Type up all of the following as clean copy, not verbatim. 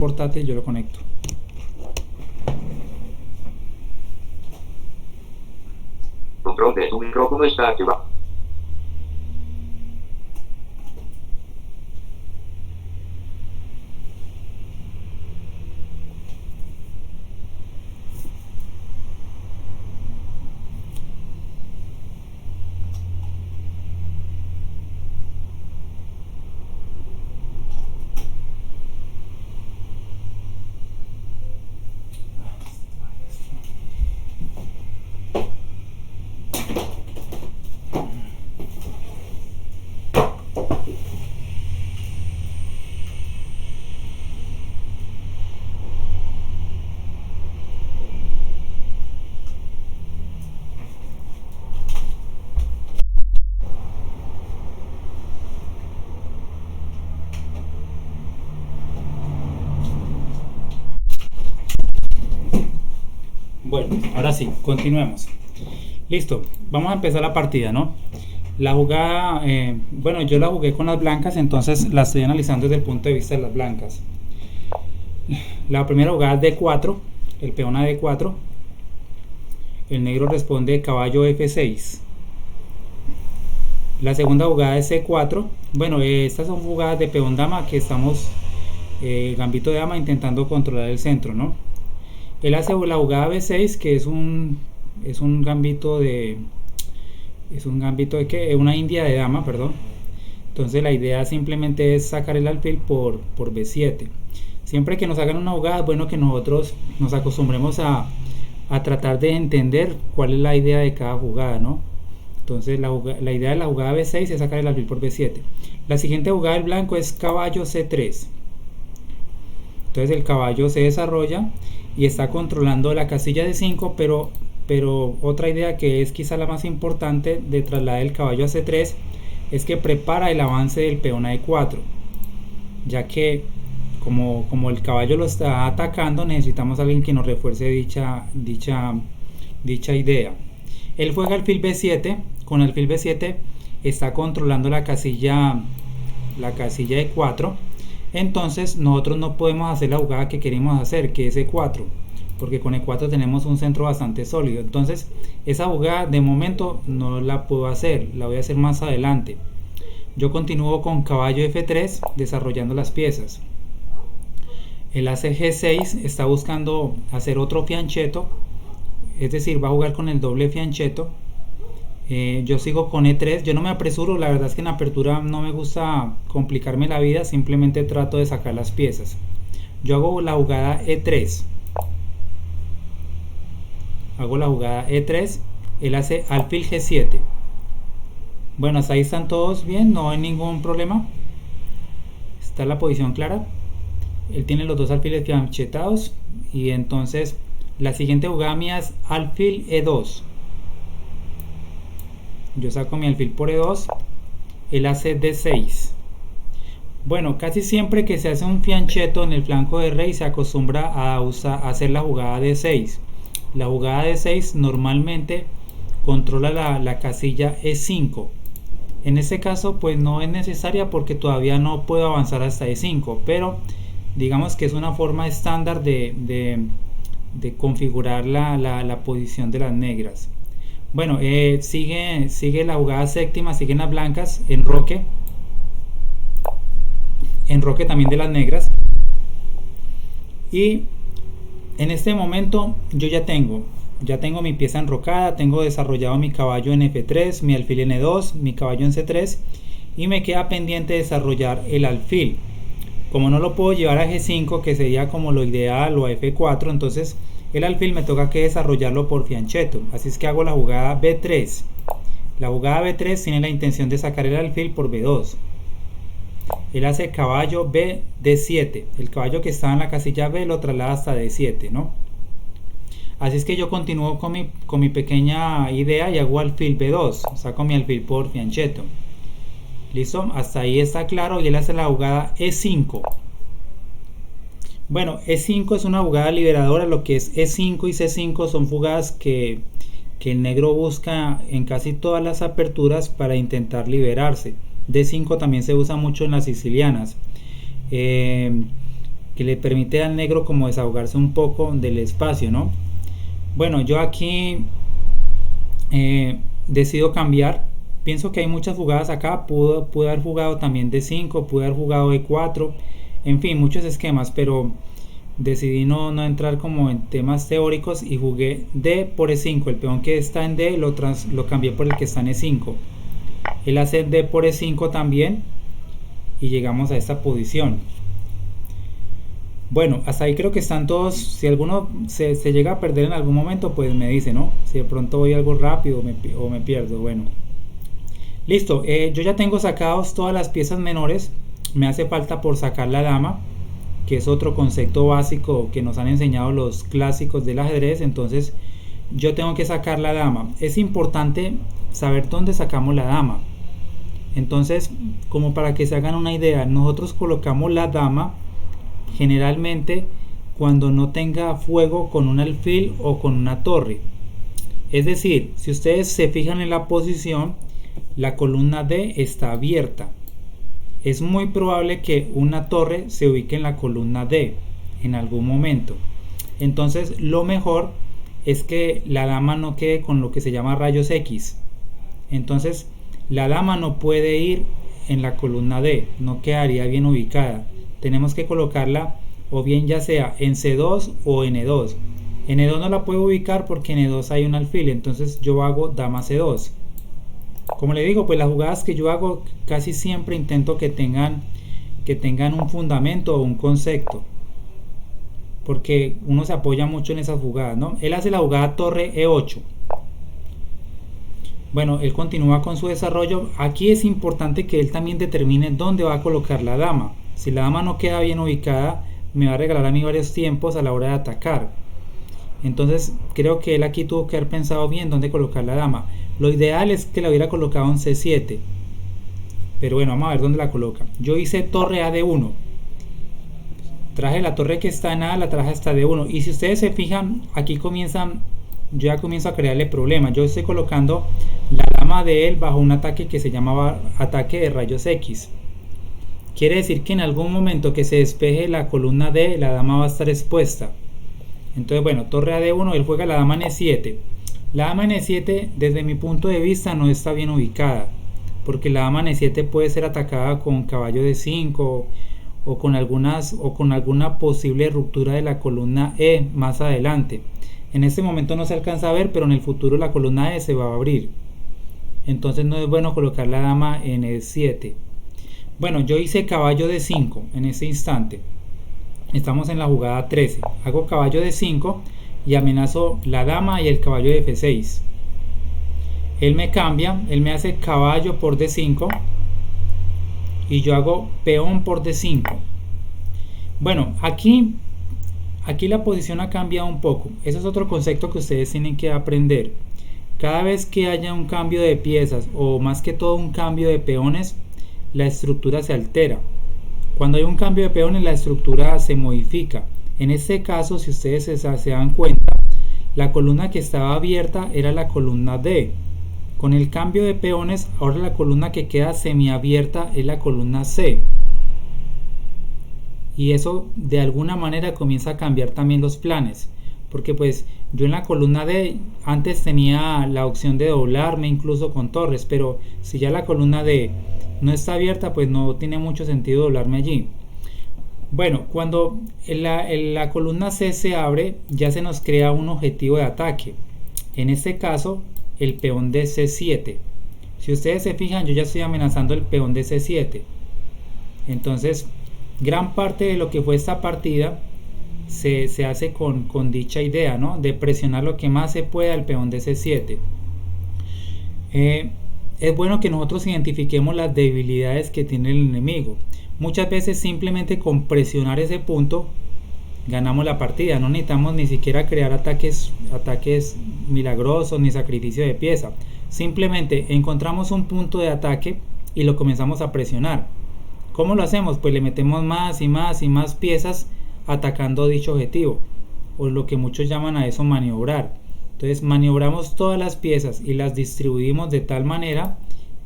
portátil yo lo conecto. Control de tu micrófono está activado. Bueno, ahora sí, continuemos. Listo, vamos a empezar la partida, ¿no? La jugada, bueno, yo la jugué con las blancas, entonces la estoy analizando desde el punto de vista de las blancas. La primera jugada es D4, el peón a D4. El negro responde caballo F6. La segunda jugada es C4. Bueno, estas son jugadas de peón dama que estamos, gambito de dama, intentando controlar el centro, ¿no? Él hace la jugada B6, que es un gambito de... Es un gambito de que una india de dama, perdón. Entonces la idea simplemente es sacar el alfil por B7. Siempre que nos hagan una jugada, es bueno que nosotros nos acostumbremos a tratar de entender cuál es la idea de cada jugada, ¿no? Entonces la idea de la jugada B6 es sacar el alfil por B7. La siguiente jugada del blanco es caballo C3. Entonces el caballo se desarrolla y está controlando la casilla de 5, pero otra idea que es quizá la más importante de trasladar el caballo a C3 es que prepara el avance del peón a E4, ya que como el caballo lo está atacando, necesitamos a alguien que nos refuerce dicha idea. Él juega alfil B7. Con alfil B7 está controlando la casilla E4. Entonces nosotros no podemos hacer la jugada que queremos hacer, que es E4, porque con E4 tenemos un centro bastante sólido. Entonces esa jugada de momento no la puedo hacer, la voy a hacer más adelante. Yo continúo con caballo F3 desarrollando las piezas. El hace G6, está buscando hacer otro fianchetto, es decir, va a jugar con el doble fianchetto. Yo sigo con E3, yo no me apresuro, la verdad es que en apertura no me gusta complicarme la vida, simplemente trato de sacar las piezas. Yo hago la jugada E3, él hace alfil G7. Bueno, hasta ahí están todos bien, no hay ningún problema, está la posición clara. Él tiene los dos alfiles fianchetados y entonces la siguiente jugada mía es alfil E2. Yo saco mi alfil por E2, él hace D6. Bueno, casi siempre que se hace un fianchetto en el flanco de rey se acostumbra a hacer la jugada D6. La jugada D6 normalmente controla la casilla E5. En este caso pues no es necesaria porque todavía no puedo avanzar hasta E5, pero digamos que es una forma estándar de configurar la posición de las negras. Bueno, sigue la jugada séptima, siguen las blancas, enroque también de las negras. Y en este momento yo ya tengo mi pieza enrocada, tengo desarrollado mi caballo en F3, mi alfil en E2, mi caballo en C3 y me queda pendiente desarrollar el alfil. Como no lo puedo llevar a G5, que sería como lo ideal, o a F4, entonces el alfil me toca que desarrollarlo por fianchetto. Así es que hago la jugada B3. La jugada B3 tiene la intención de sacar el alfil por B2. Él hace caballo B D7. El caballo que estaba en la casilla B lo traslada hasta D7, ¿no? Así es que yo continúo con mi pequeña idea y hago alfil B2. Saco mi alfil por fianchetto. Listo, hasta ahí está claro. Y él hace la jugada E5. Bueno, E5 es una jugada liberadora. Lo que es E5 y C5 son jugadas que el negro busca en casi todas las aperturas para intentar liberarse. D5 también se usa mucho en las sicilianas. Que que le permite al negro como desahogarse un poco del espacio, ¿no? Bueno, yo aquí decido cambiar. Pienso que hay muchas jugadas acá. Pude haber jugado también D5, pude haber jugado E4, en fin, muchos esquemas, pero decidí no entrar como en temas teóricos y jugué D por E5. El peón que está en D lo cambié por el que está en E5. Él hace D por E5 también y llegamos a esta posición. Bueno, hasta ahí creo que están todos. Si alguno se llega a perder en algún momento, pues me dice, ¿no? Si de pronto voy algo rápido o me pierdo. Bueno, listo. Yo ya tengo sacados todas las piezas menores. Me hace falta por sacar la dama, que es otro concepto básico que nos han enseñado los clásicos del ajedrez. Entonces yo tengo que sacar la dama. Es importante saber dónde sacamos la dama. Entonces, como para que se hagan una idea, nosotros colocamos la dama generalmente cuando no tenga fuego con un alfil o con una torre. Es decir, si ustedes se fijan en la posición, la columna D está abierta. Es muy probable que una torre se ubique en la columna D en algún momento. Entonces lo mejor es que la dama no quede con lo que se llama rayos X. Entonces la dama no puede ir en la columna D, no quedaría bien ubicada. Tenemos que colocarla o bien ya sea en C2 o en E2. En E2 no la puedo ubicar porque en E2 hay un alfil, entonces yo hago dama C2. Como le digo, pues las jugadas que yo hago casi siempre intento que tengan un fundamento o un concepto, porque uno se apoya mucho en esas jugadas, ¿no? Él hace la jugada torre E8. Bueno, él continúa con su desarrollo. Aquí es importante que él también determine dónde va a colocar la dama. Si la dama no queda bien ubicada, me va a regalar a mí varios tiempos a la hora de atacar. Entonces creo que él aquí tuvo que haber pensado bien dónde colocar la dama. Lo ideal es que la hubiera colocado en C7, pero bueno, vamos a ver dónde la coloca. Yo hice torre a D1, traje la torre que está en A, la traje hasta D1, y si ustedes se fijan, aquí comienzan, yo ya comienzo a crearle problemas. Yo estoy colocando la dama de él bajo un ataque que se llamaba ataque de rayos X. Quiere decir que en algún momento que se despeje la columna D, la dama va a estar expuesta. Entonces, bueno, torre a D1, él juega la dama en E7. La dama en E7, desde mi punto de vista, no está bien ubicada, porque la dama en E7 puede ser atacada con caballo de 5 o con alguna posible ruptura de la columna E más adelante. En este momento no se alcanza a ver, pero en el futuro la columna E se va a abrir. Entonces no es bueno colocar la dama en E7. Bueno, yo hice caballo de 5 en este instante. Estamos en la jugada 13. Hago caballo de 5 y amenazo la dama y el caballo de F6. Él me cambia, él me hace caballo por D5 y yo hago peón por D5. Bueno, aquí la posición ha cambiado un poco. Eso es otro concepto que ustedes tienen que aprender. Cada vez que haya un cambio de piezas o más que todo un cambio de peones, la estructura se altera. Cuando hay un cambio de peones, la estructura se modifica. En este caso, si ustedes se dan cuenta, la columna que estaba abierta era la columna D. Con el cambio de peones, ahora la columna que queda semiabierta es la columna C. Y eso de alguna manera comienza a cambiar también los planes. Porque pues yo en la columna D antes tenía la opción de doblarme incluso con torres, pero si ya la columna D no está abierta, pues no tiene mucho sentido doblarme allí. Bueno, cuando la columna C se abre, ya se nos crea un objetivo de ataque. En este caso, el peón de C7. Si ustedes se fijan, yo ya estoy amenazando el peón de C7. Entonces, gran parte de lo que fue esta partida se hace con dicha idea, ¿no? De presionar lo que más se pueda al peón de C7. Es bueno que nosotros identifiquemos las debilidades que tiene el enemigo. Muchas veces simplemente con presionar ese punto ganamos la partida. No necesitamos ni siquiera crear ataques milagrosos ni sacrificio de pieza. Simplemente encontramos un punto de ataque y lo comenzamos a presionar. ¿Cómo lo hacemos? Pues le metemos más y más y más piezas atacando dicho objetivo, o lo que muchos llaman a eso maniobrar. Entonces maniobramos todas las piezas y las distribuimos de tal manera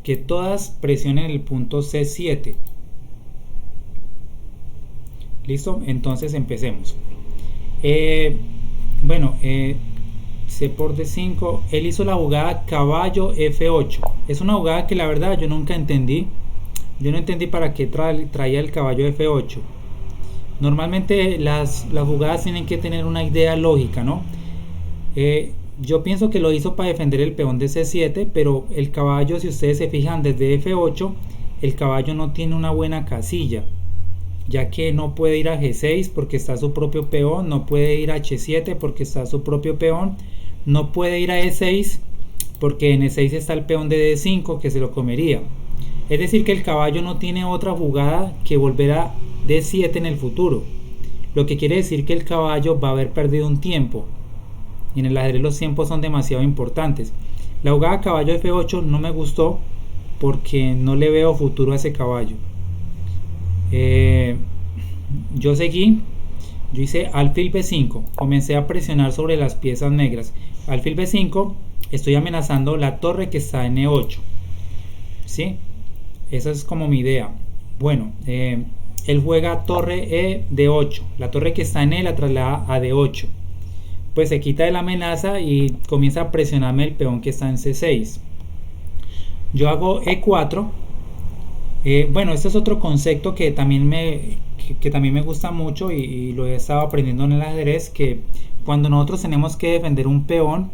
que todas presionen el punto C7. ¿Listo? Entonces empecemos. Eh, bueno, C por D5. Él hizo la jugada caballo F8. Es una jugada que la verdad yo nunca entendí. Yo no entendí para qué traía el caballo F8. Normalmente las jugadas tienen que tener una idea lógica, ¿no? Yo pienso que lo hizo para defender el peón de C7, pero el caballo, si ustedes se fijan desde F8, el caballo no tiene una buena casilla, ya que no puede ir a G6 porque está su propio peón, no puede ir a H7 porque está su propio peón, no puede ir a E6 porque en E6 está el peón de D5 que se lo comería. Es decir, que el caballo no tiene otra jugada que volver a D7 en el futuro, lo que quiere decir que el caballo va a haber perdido un tiempo, y en el ajedrez los tiempos son demasiado importantes. La jugada caballo F8 no me gustó porque no le veo futuro a ese caballo. Yo seguí, yo hice alfil B5, comencé a presionar sobre las piezas negras. Alfil B5, estoy amenazando la torre que está en E8, ¿sí? Esa es como mi idea. Bueno, él juega torre E D8, la torre que está en E la traslada a D8, pues se quita de la amenaza y comienza a presionarme el peón que está en C6. Yo hago E4. Bueno, este es otro concepto que también me gusta mucho y lo he estado aprendiendo en el ajedrez, que cuando nosotros tenemos que defender un peón,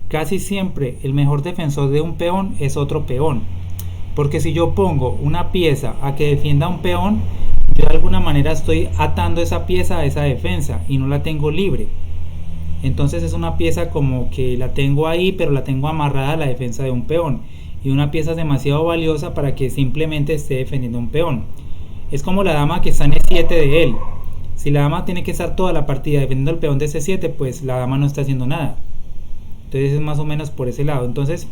casi siempre el mejor defensor de un peón es otro peón, porque si yo pongo una pieza a que defienda un peón, yo de alguna manera estoy atando esa pieza a esa defensa y no la tengo libre. Entonces es una pieza como que la tengo ahí, pero la tengo amarrada a la defensa de un peón, y una pieza es demasiado valiosa para que simplemente esté defendiendo un peón. Es como la dama que está en E7 de él. Si la dama tiene que estar toda la partida defendiendo el peón de C7, pues la dama no está haciendo nada. Entonces es más o menos por ese lado. Entonces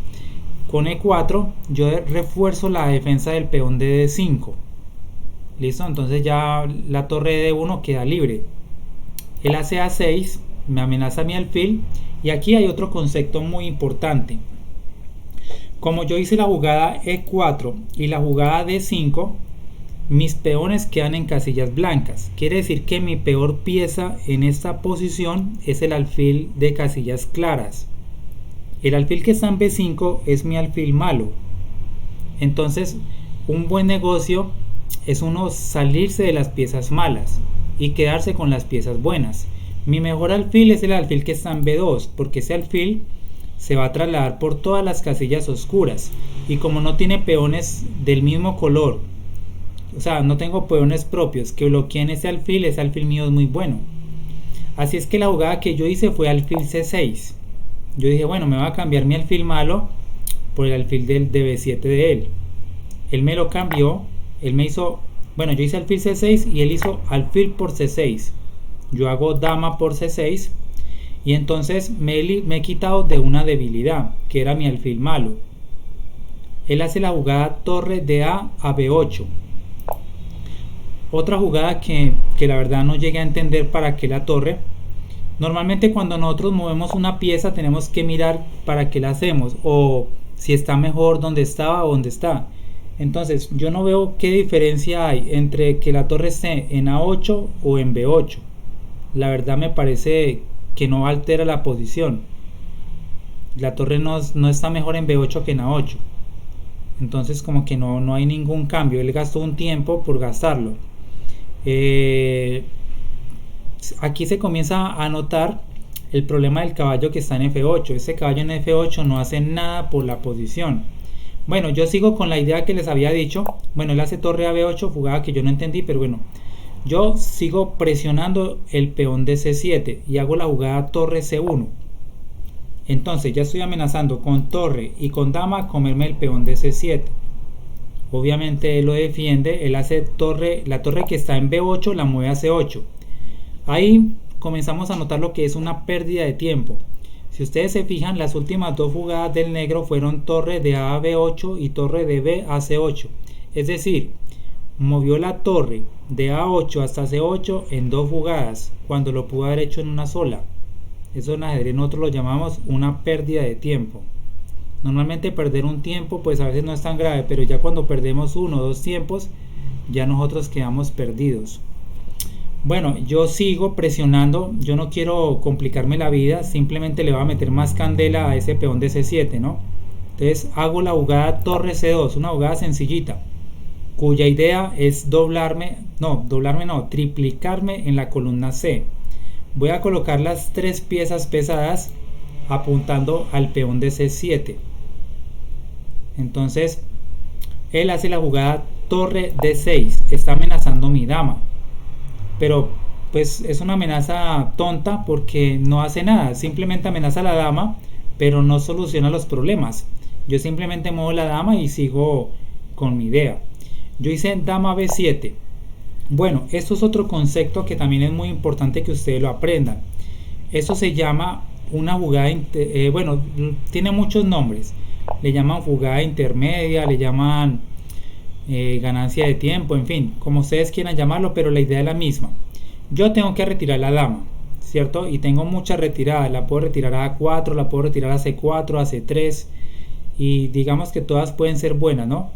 con E4 yo refuerzo la defensa del peón de D5. Listo, entonces ya la torre de D1 queda libre. Él hace A6, me amenaza mi alfil, y aquí hay otro concepto muy importante. Como yo hice la jugada E4 y la jugada D5, mis peones quedan en casillas blancas. Quiere decir que mi peor pieza en esta posición es el alfil de casillas claras. El alfil que está en B5 es mi alfil malo. Entonces, un buen negocio es uno salirse de las piezas malas y quedarse con las piezas buenas. Mi mejor alfil es el alfil que está en B2, porque ese alfil se va a trasladar por todas las casillas oscuras, y como no tiene peones del mismo color, o sea, no tengo peones propios que bloqueen ese alfil mío es muy bueno. Así es que la jugada que yo hice fue alfil C6. Yo dije, bueno, me va a cambiar mi alfil malo por el alfil de B7 de él. Él me lo cambió, él me hizo, bueno, yo hice alfil C6 y él hizo alfil por C6. Yo hago dama por C6, y entonces me he quitado de una debilidad que era mi alfil malo. Él hace la jugada torre de A B8. Otra jugada que la verdad no llegué a entender para qué la torre. Normalmente cuando nosotros movemos una pieza tenemos que mirar para qué la hacemos, o si está mejor donde estaba o donde está. Entonces yo no veo qué diferencia hay entre que la torre esté en A8 o en B8. La verdad me parece que no altera la posición. La torre no está mejor en B8 que en A8. Entonces como que no hay ningún cambio. Él gastó un tiempo por gastarlo. Aquí se comienza a notar el problema del caballo que está en F8. Ese caballo en F8 no hace nada por la posición. Bueno, yo sigo con la idea que les había dicho. Bueno, él hace torre a B8, jugada que yo no entendí, pero bueno, yo sigo presionando el peón de C7 y hago la jugada torre C1. Entonces ya estoy amenazando con torre y con dama a comerme el peón de C7. Obviamente él lo defiende, él hace torre, la torre que está en B8 la mueve a C8. Ahí comenzamos a notar lo que es una pérdida de tiempo. Si ustedes se fijan, las últimas dos jugadas del negro fueron torre de A a B8 y torre de B a C8. Es decir, movió la torre de A8 hasta C8 en dos jugadas, cuando lo pudo haber hecho en una sola. Eso en ajedrez nosotros lo llamamos una pérdida de tiempo. Normalmente perder un tiempo pues a veces no es tan grave, pero ya cuando perdemos uno o dos tiempos, ya nosotros quedamos perdidos. Bueno, yo sigo presionando, yo no quiero complicarme la vida, simplemente le voy a meter más candela a ese peón de C7, ¿no? Entonces hago la jugada torre C2, una jugada sencillita, cuya idea es doblarme no, triplicarme en la columna C. Voy a colocar las tres piezas pesadas apuntando al peón de C7. Entonces él hace la jugada torre D6, está amenazando mi dama, pero pues es una amenaza tonta porque no hace nada, simplemente amenaza a la dama, pero no soluciona los problemas. Yo simplemente muevo la dama y sigo con mi idea. Yo hice dama B7. Bueno, esto es otro concepto que también es muy importante que ustedes lo aprendan. Esto se llama una jugada, bueno, tiene muchos nombres. Le llaman jugada intermedia, le llaman ganancia de tiempo, en fin, como ustedes quieran llamarlo, pero la idea es la misma. Yo tengo que retirar la dama, ¿cierto? Y tengo muchas retiradas, la puedo retirar a A4, la puedo retirar a C4, a C3, y digamos que todas pueden ser buenas, ¿no?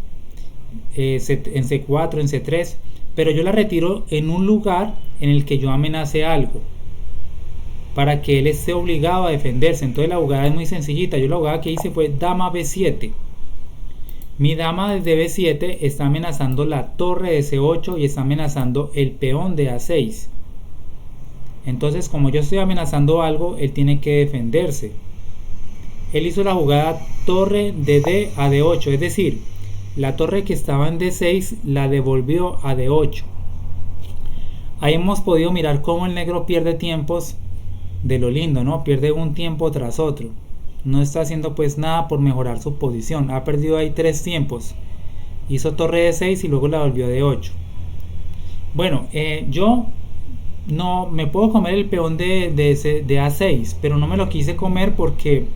En C4, en C3, pero yo la retiro en un lugar en el que yo amenace algo, para que él esté obligado a defenderse. Entonces la jugada es muy sencillita. Yo la jugada que hice fue dama B7. Mi dama desde B7 está amenazando la torre de C8 y está amenazando el peón de A6. Entonces, como yo estoy amenazando algo, él tiene que defenderse. Él hizo la jugada torre de D a D8, es decir, la torre que estaba en D6 la devolvió a D8. Ahí hemos podido mirar cómo el negro pierde tiempos de lo lindo, ¿no? Pierde un tiempo tras otro. No está haciendo pues nada por mejorar su posición. Ha perdido ahí 3 tiempos. Hizo torre de 6 y luego la volvió de 8. Bueno, yo no me puedo comer el peón de A6, pero no me lo quise comer porque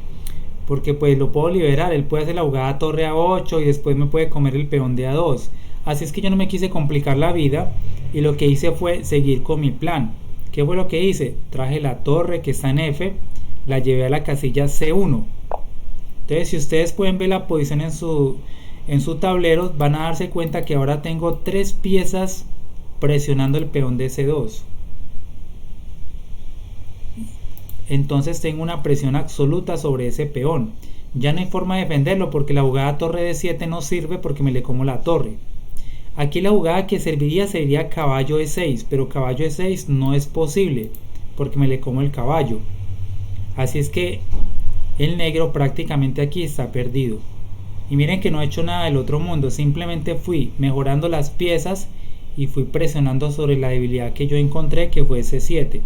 pues lo puedo liberar. Él puede hacer la jugada torre A8 y después me puede comer el peón de A2. Así es que yo no me quise complicar la vida y lo que hice fue seguir con mi plan. ¿Qué fue lo que hice? Traje la torre que está en F, la llevé a la casilla C1. Entonces, si ustedes pueden ver la posición en su tablero, van a darse cuenta que ahora tengo 3 piezas presionando el peón de C2. Entonces tengo una presión absoluta sobre ese peón. Ya no hay forma de defenderlo porque la jugada torre de 7 no sirve porque me le como la torre. Aquí la jugada que serviría sería caballo E6, pero caballo E6 no es posible porque me le como el caballo. Así es que el negro prácticamente aquí está perdido. Y miren que no he hecho nada del otro mundo, simplemente fui mejorando las piezas y fui presionando sobre la debilidad que yo encontré, que fue C7.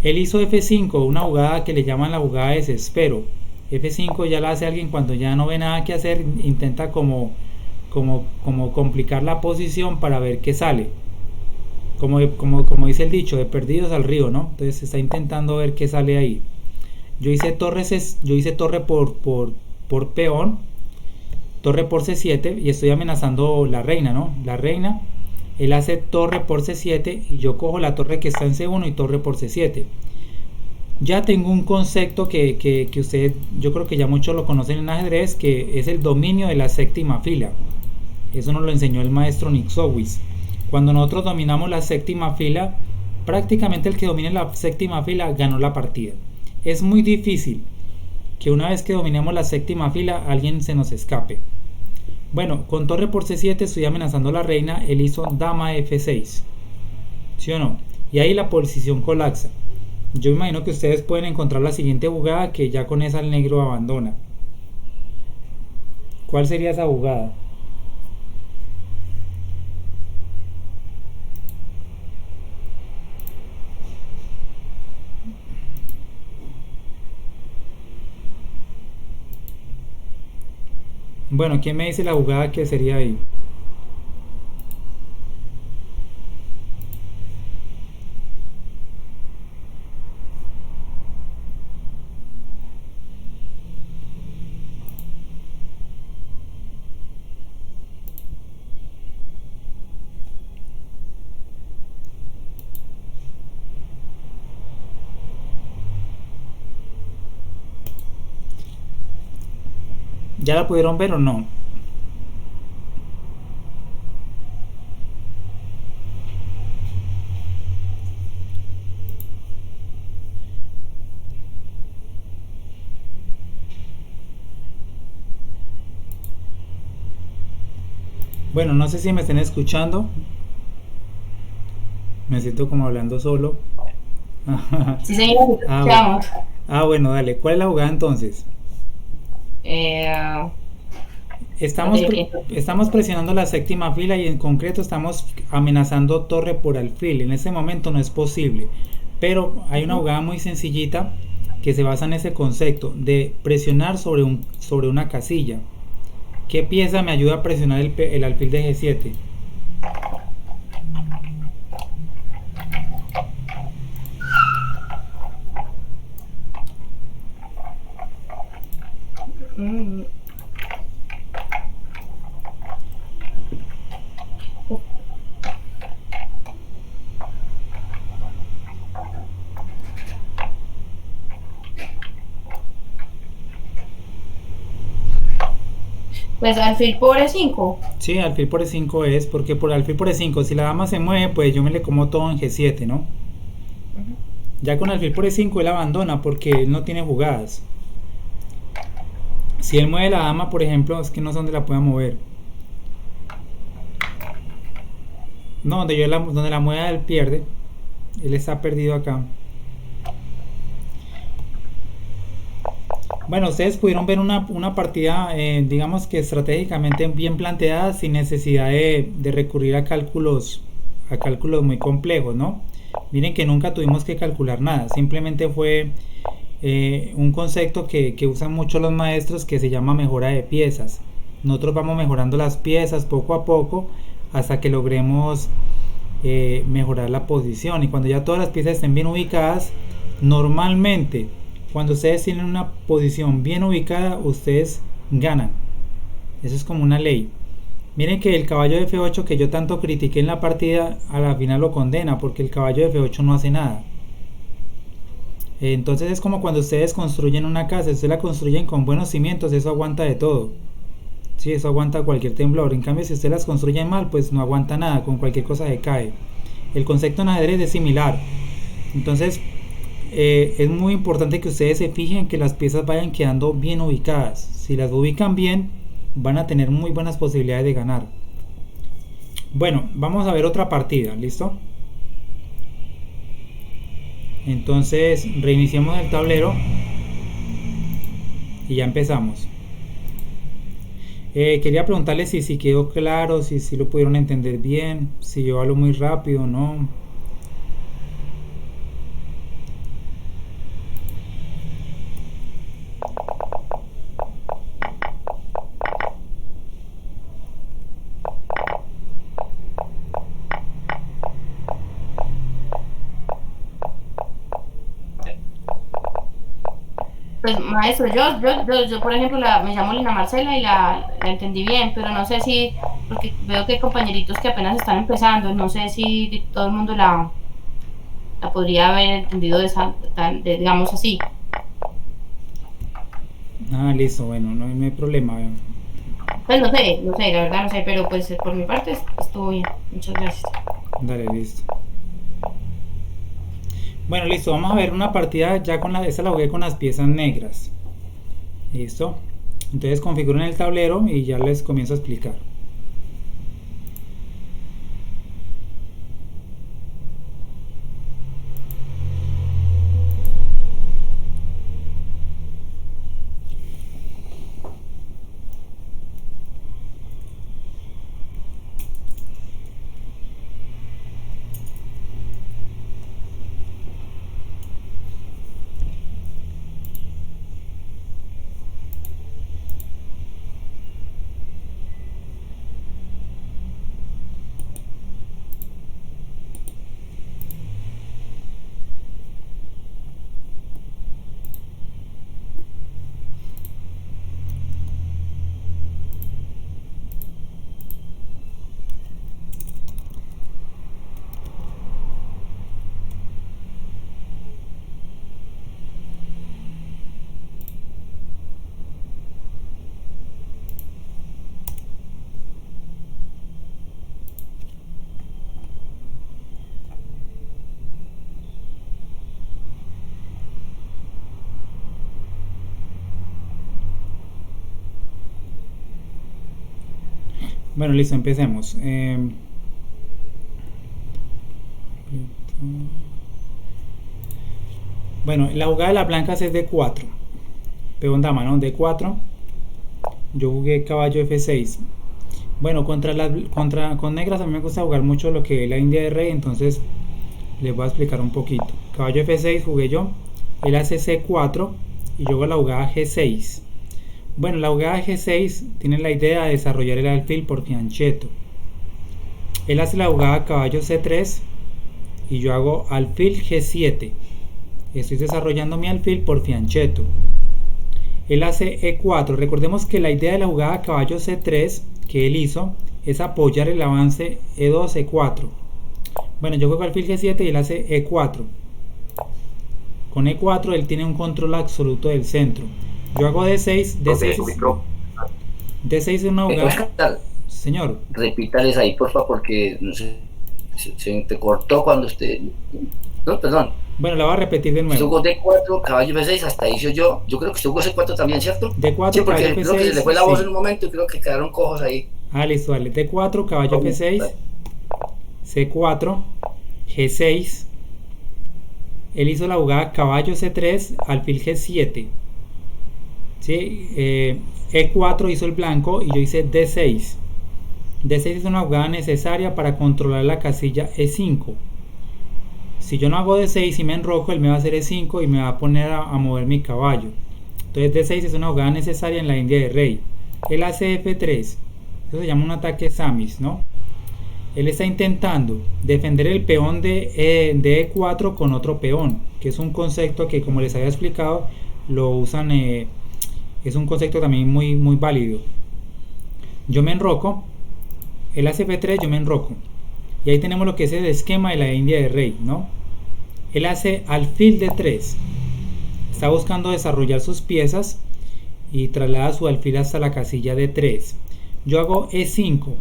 Él hizo F5, una jugada que le llaman la jugada de desespero. F5 ya la hace alguien cuando ya no ve nada que hacer, intenta como complicar la posición para ver qué sale. Como dice el dicho, de perdidos al río, ¿no? Entonces está intentando ver qué sale ahí. Yo hice torre por peón, torre por C7 y estoy amenazando la reina, ¿no? La reina, él hace torre por C7 y yo cojo la torre que está en C1 y torre por C7. Ya tengo un concepto que ustedes, yo creo que ya muchos lo conocen en ajedrez, que es el dominio de la séptima fila. Eso nos lo enseñó el maestro Nixowitz. Cuando nosotros dominamos la séptima fila, prácticamente el que domine la séptima fila ganó la partida. Es muy difícil que una vez que dominemos la séptima fila alguien se nos escape. Bueno, con torre por C7 estoy amenazando a la reina. Él hizo dama F6, ¿sí o no? Y ahí la posición colapsa. Yo imagino que ustedes pueden encontrar la siguiente jugada, que ya con esa el negro abandona. ¿Cuál sería esa jugada? Bueno, ¿quién me dice la jugada que sería ahí? ¿Ya la pudieron ver o no? Bueno, no sé si me estén escuchando. Me siento como hablando solo. Sí, señor, Ah, bueno. escuchamos. Bueno, dale. ¿Cuál es la jugada entonces? Eh, Estamos, Espérate, yo pre- pienso. estamos presionando la séptima fila y en concreto estamos amenazando torre por alfil. En este momento no es posible. Pero hay una Ujú. jugada muy sencillita que se basa en ese concepto de presionar sobre una casilla. ¿Qué pieza me ayuda a presionar el alfil de G7? Mm, Pues alfil por E5. Sí, alfil por E5 es, porque por alfil por E5, si la dama se mueve, pues yo me le como todo en G7, ¿no? Ujú. Ya con alfil por E5 él abandona porque él no tiene jugadas. Si él mueve la dama, por ejemplo, es que no sé dónde la pueda mover. No, donde la mueva él pierde. Él está perdido acá. Bueno, ustedes pudieron ver una partida, digamos que estratégicamente bien planteada, sin necesidad de recurrir a cálculos muy complejos, ¿no? Miren que nunca tuvimos que calcular nada, simplemente fue un concepto que usan mucho los maestros que se llama mejora de piezas. Nosotros vamos mejorando las piezas poco a poco hasta que logremos mejorar la posición, y cuando ya todas las piezas estén bien ubicadas, normalmente cuando ustedes tienen una posición bien ubicada ustedes ganan. Eso es como una ley. Miren que el caballo de F8 que yo tanto critiqué en la partida, a la final lo condena porque el caballo de F8 no hace nada. Entonces es como cuando ustedes construyen una casa, ustedes la construyen con buenos cimientos, eso aguanta de todo. Sí, eso aguanta cualquier temblor. En cambio, si ustedes las construyen mal, pues no aguanta nada, con cualquier cosa se cae. El concepto en ajedrez es similar. Entonces, es muy importante que ustedes se fijen que las piezas vayan quedando bien ubicadas. Si las ubican bien, van a tener muy buenas posibilidades de ganar. Bueno, vamos a ver otra partida, ¿listo? Entonces, reiniciamos el tablero y ya empezamos. Quería preguntarles si quedó claro, si lo pudieron entender bien, si yo hablo muy rápido o no. Pues maestro, yo, por ejemplo, me llamo Lina Marcela y la entendí bien, pero no sé si, porque veo que hay compañeritos que apenas están empezando, no sé si todo el mundo la podría haber entendido digamos así. Listo, bueno, no hay problema. Pues no sé, la verdad no sé, pero pues por mi parte estuvo bien. Muchas gracias. Dale, listo. Bueno, listo, vamos a ver una partida ya esta la jugué con las piezas negras. Listo. Entonces configuren el tablero y ya les comienzo a explicar. Bueno, listo, empecemos. Bueno, la jugada de las blancas es D4. Peón dama, ¿no? D4. Yo jugué caballo F6. Bueno, con negras a mí me gusta jugar mucho lo que es la India de rey, entonces les voy a explicar un poquito. Caballo F6 jugué yo, él hace C4 y yo hago la jugada G6. Bueno, la jugada G6 tiene la idea de desarrollar el alfil por fianchetto. Él hace la jugada caballo C3 y yo hago alfil G7. Estoy desarrollando mi alfil por fianchetto. Él hace E4. Recordemos que la idea de la jugada caballo C3 que él hizo es apoyar el avance E2, E4. Bueno, yo juego alfil G7 y él hace E4. Con E4 él tiene un control absoluto del centro. Yo hago D6. D6 es una jugada. Señor. Repítales ahí, por favor, porque no sé, se te cortó cuando usted. No, perdón. Bueno, la voy a repetir de nuevo. Jugó D4, caballo F6, hasta ahí yo. Yo creo que usted jugó C4 también, ¿cierto? D4, sí, porque caballo creo F6. que se le fue la voz sí. En un momento y creo que quedaron cojos ahí. Ah, listo, dale. D4, caballo F6. C4, G6. Él hizo la jugada caballo C3, alfil G7. ¿Sí? E4 hizo el blanco y yo hice D6. D6 es una jugada necesaria para controlar la casilla E5. Si yo no hago D6 y me enroco, él me va a hacer E5 y me va a poner a mover mi caballo. Entonces D6 es una jugada necesaria en la India de rey. Él hace F3. Eso se llama un ataque Samis, ¿no? Él está intentando defender el peón de E4 con otro peón, que es un concepto que, como les había explicado, lo usan, es un concepto también muy válido. Yo me enroco, él hace F3, yo me enroco. Y ahí tenemos lo que es el esquema de la India de rey, ¿no? Él hace alfil D3. Está buscando desarrollar sus piezas y traslada su alfil hasta la casilla D3. Yo hago E5.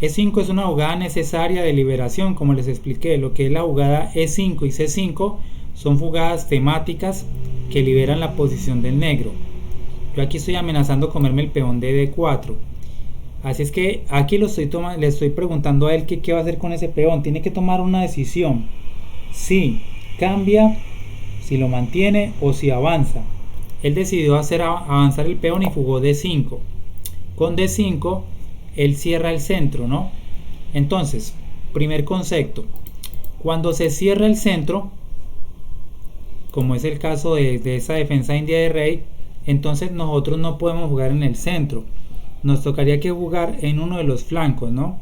E5 es una jugada necesaria de liberación, como les expliqué. Lo que es la jugada E5 y C5 son jugadas temáticas que liberan la posición del negro. Yo aquí estoy amenazando comerme el peón de D4. Así es que aquí le estoy preguntando a él qué va a hacer con ese peón. Tiene que tomar una decisión. Si cambia, si lo mantiene o si avanza. Él decidió hacer avanzar el peón y jugó D5. Con D5 él cierra el centro, ¿no? Entonces, primer concepto. Cuando se cierra el centro, como es el caso de esa defensa india de rey, entonces nosotros no podemos jugar en el centro. Nos tocaría que jugar en uno de los flancos, ¿no?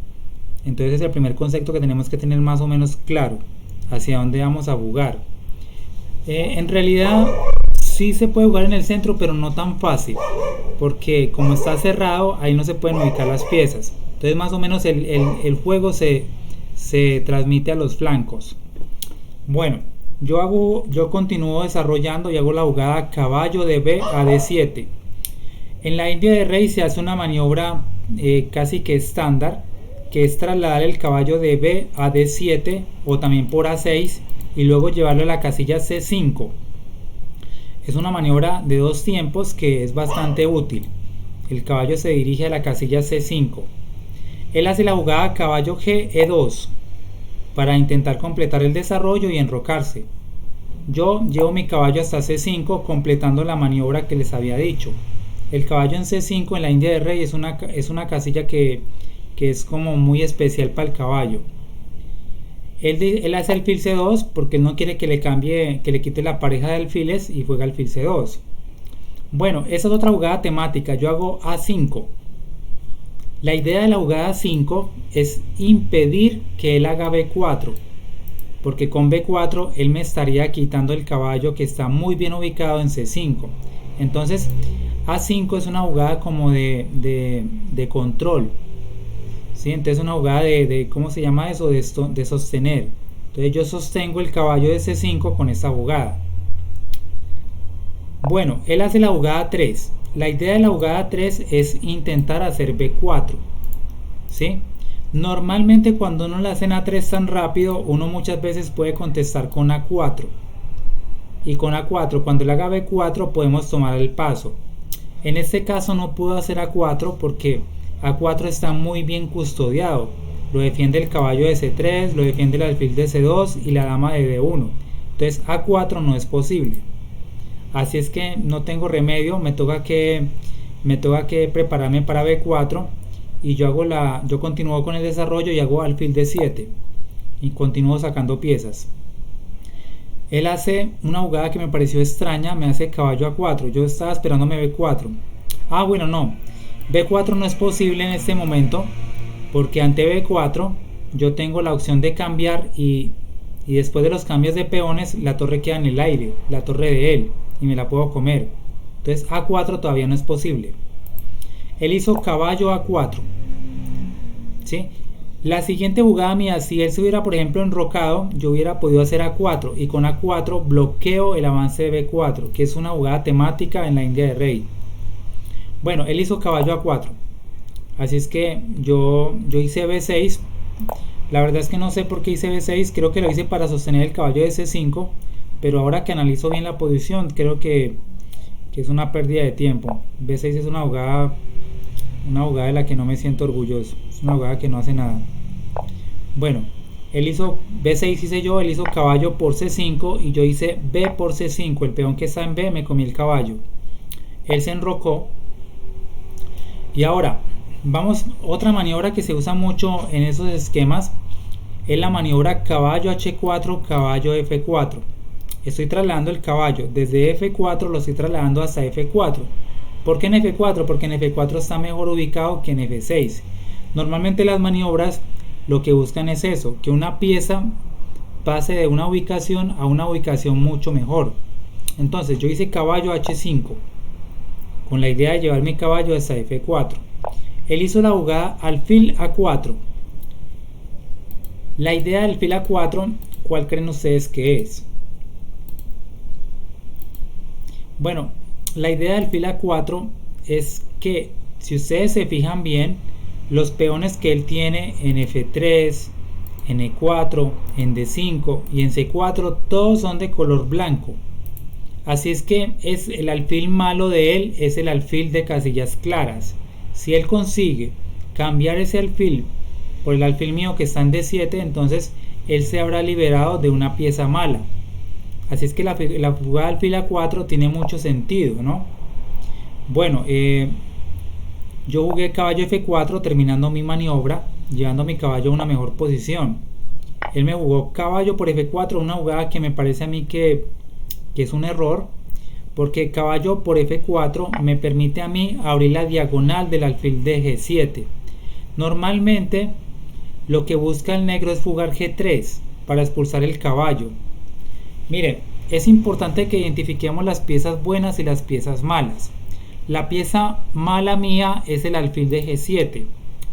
Entonces es el primer concepto que tenemos que tener más o menos claro hacia dónde vamos a jugar. En realidad sí se puede jugar en el centro, pero no tan fácil, porque como está cerrado, ahí no se pueden ubicar las piezas. Entonces más o menos el juego se transmite a los flancos. Bueno, yo continúo desarrollando y hago la jugada caballo de B a D7. En la India de rey se hace una maniobra casi que estándar, que es trasladar el caballo de B a D7 o también por A6 y luego llevarlo a la casilla C5. Es una maniobra de dos tiempos que es bastante útil. El caballo se dirige a la casilla C5. Él hace la jugada caballo G E2 para intentar completar el desarrollo y enrocarse. Yo llevo mi caballo hasta C5 completando la maniobra que les había dicho. El caballo en C5 en la India de rey es una casilla que es como muy especial para el caballo. Él hace alfil C2 porque él no quiere que le quite la pareja de alfiles y juega alfil C2. Bueno, esa es otra jugada temática. Yo hago A5. La idea de la jugada A5 es impedir que él haga B4, porque con B4 él me estaría quitando el caballo que está muy bien ubicado en C5. Entonces A5 es una jugada como de control, ¿sí? Entonces una jugada de ¿cómo se llama eso? De sostener. Entonces yo sostengo el caballo de C5 con esta jugada. Bueno, él hace la jugada 3. La idea de la jugada 3 es intentar hacer B4, ¿sí? Normalmente cuando uno le hace A3 tan rápido, uno muchas veces puede contestar con A4. Y con A4, cuando él haga B4, podemos tomar el paso. En este caso no puedo hacer A4 porque A4 está muy bien custodiado, lo defiende el caballo de C3, lo defiende el alfil de C2 y la dama de D1. Entonces A4 no es posible. Así es que no tengo remedio, me toca que prepararme para B4 y yo continúo con el desarrollo y hago alfil D7 y continúo sacando piezas. Él hace una jugada que me pareció extraña, me hace caballo A4, yo estaba esperándome B4. Bueno, no, B4 no es posible en este momento porque ante B4 yo tengo la opción de cambiar y después de los cambios de peones la torre queda en el aire, la torre de él, y me la puedo comer. Entonces A4 todavía no es posible. Él hizo caballo A4, ¿sí? La siguiente jugada mía, si él se hubiera por ejemplo enrocado, yo hubiera podido hacer A4 y con A4 bloqueo el avance de B4, que es una jugada temática en la India de rey. Bueno, él hizo caballo A4, así es que yo hice B6. La verdad es que no sé por qué hice B6, creo que lo hice para sostener el caballo de C5, pero ahora que analizo bien la posición, creo que es una pérdida de tiempo. B6 es una jugada de la que no me siento orgulloso, es una jugada que no hace nada. Bueno, él hizo B6, hice yo, él hizo caballo por C5 y yo hice B por C5, el peón que está en B me comí el caballo. Él se enrocó y ahora vamos, otra maniobra que se usa mucho en esos esquemas es la maniobra caballo H4, caballo F4. Estoy trasladando el caballo desde F4, lo estoy trasladando hasta F4. ¿Por qué en F4? Porque en F4 está mejor ubicado que en F6. Normalmente las maniobras lo que buscan es eso, que una pieza pase de una ubicación a una ubicación mucho mejor. Entonces yo hice caballo H5 con la idea de llevar mi caballo hasta F4. Él hizo la jugada alfil A4. La idea del alfil A4, ¿cuál creen ustedes que es? Bueno, la idea del alfil A4 es que, si ustedes se fijan bien, los peones que él tiene en F3, en E4, en D5 y en C4, todos son de color blanco. Así es que el alfil malo de él es el alfil de casillas claras. Si él consigue cambiar ese alfil por el alfil mío que está en D7, entonces él se habrá liberado de una pieza mala. Así es que la jugada alfil A4 tiene mucho sentido, ¿no? Bueno, yo jugué caballo F4 terminando mi maniobra, llevando mi caballo a una mejor posición. Él me jugó caballo por F4, una jugada que me parece a mí que es un error, porque caballo por F4 me permite a mí abrir la diagonal del alfil de G7. Normalmente lo que busca el negro es jugar G3 para expulsar el caballo. Miren, es importante que identifiquemos las piezas buenas y las piezas malas. La pieza mala mía es el alfil de G7,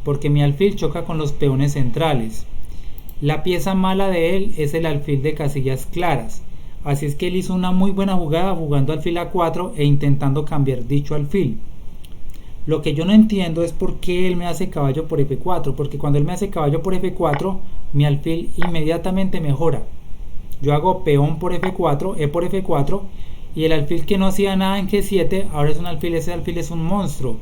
porque mi alfil choca con los peones centrales. La pieza mala de él es el alfil de casillas claras. Así es que él hizo una muy buena jugada jugando alfil A4 e intentando cambiar dicho alfil. Lo que yo no entiendo es por qué él me hace caballo por F4, porque cuando él me hace caballo por F4, mi alfil inmediatamente mejora. Yo hago peón por F4, E por F4, y el alfil que no hacía nada en G7, ahora es un alfil, ese alfil es un monstruo.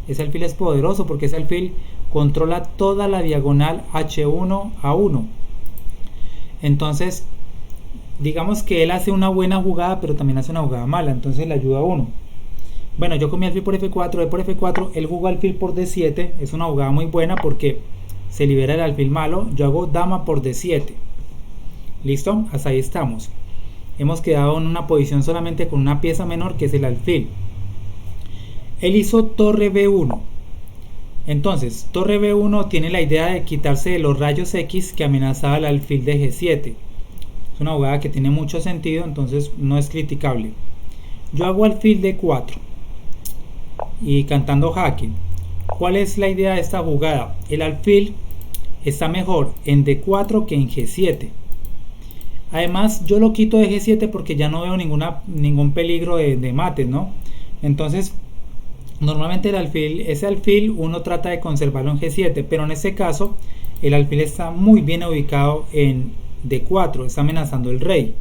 Ese alfil es poderoso porque ese alfil controla toda la diagonal H1 a 1. Entonces, digamos que él hace una buena jugada, pero también hace una jugada mala, entonces le ayuda a uno. Bueno, yo comí alfil por F4, E por F4, él jugó alfil por D7, es una jugada muy buena porque se libera el alfil malo. Yo hago dama por D7. ¿Listo? Hasta ahí estamos. Hemos quedado en una posición solamente con una pieza menor que es el alfil. Él hizo torre B1. Entonces, torre B1 tiene la idea de quitarse de los rayos X que amenazaba el alfil de G7. Es una jugada que tiene mucho sentido, entonces no es criticable. Yo hago alfil D4 y cantando jaque. ¿Cuál es la idea de esta jugada? El alfil está mejor en D4 que en G7. Además, yo lo quito de G7 porque ya no veo ningún peligro de mates, ¿no? Entonces, normalmente ese alfil uno trata de conservarlo en G7, pero en este caso el alfil está muy bien ubicado en D4, está amenazando el rey.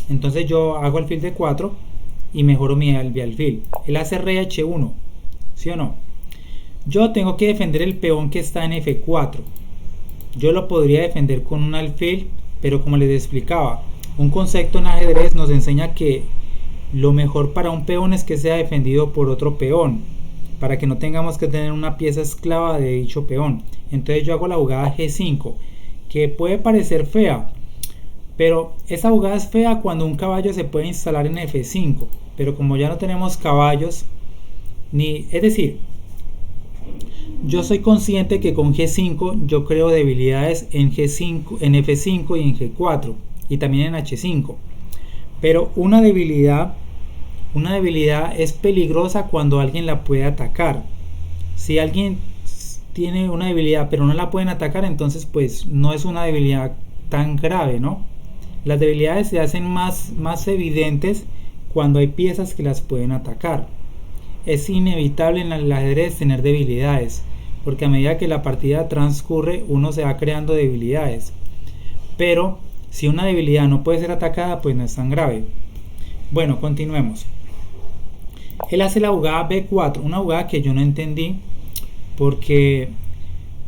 Entonces yo hago alfil D4 y mejoro mi alfil. Él hace rey H1, ¿sí o no? Yo tengo que defender el peón que está en F4. Yo lo podría defender con un alfil, pero como les explicaba, un concepto en ajedrez nos enseña que lo mejor para un peón es que sea defendido por otro peón, para que no tengamos que tener una pieza esclava de dicho peón. Entonces yo hago la jugada G5, que puede parecer fea, pero esa jugada es fea cuando un caballo se puede instalar en F5, pero como ya no tenemos caballos, es decir, yo soy consciente que con G5 yo creo debilidades en G5, en F5 y en G4 y también en H5. Pero una debilidad es peligrosa cuando alguien la puede atacar. Si alguien tiene una debilidad pero no la pueden atacar, entonces pues no es una debilidad tan grave, ¿no? Las debilidades se hacen más evidentes cuando hay piezas que las pueden atacar. Es inevitable en el ajedrez tener debilidades, porque a medida que la partida transcurre uno se va creando debilidades. Pero si una debilidad no puede ser atacada, pues no es tan grave. Bueno, continuemos. Él hace la jugada B4, una jugada que yo no entendí, porque,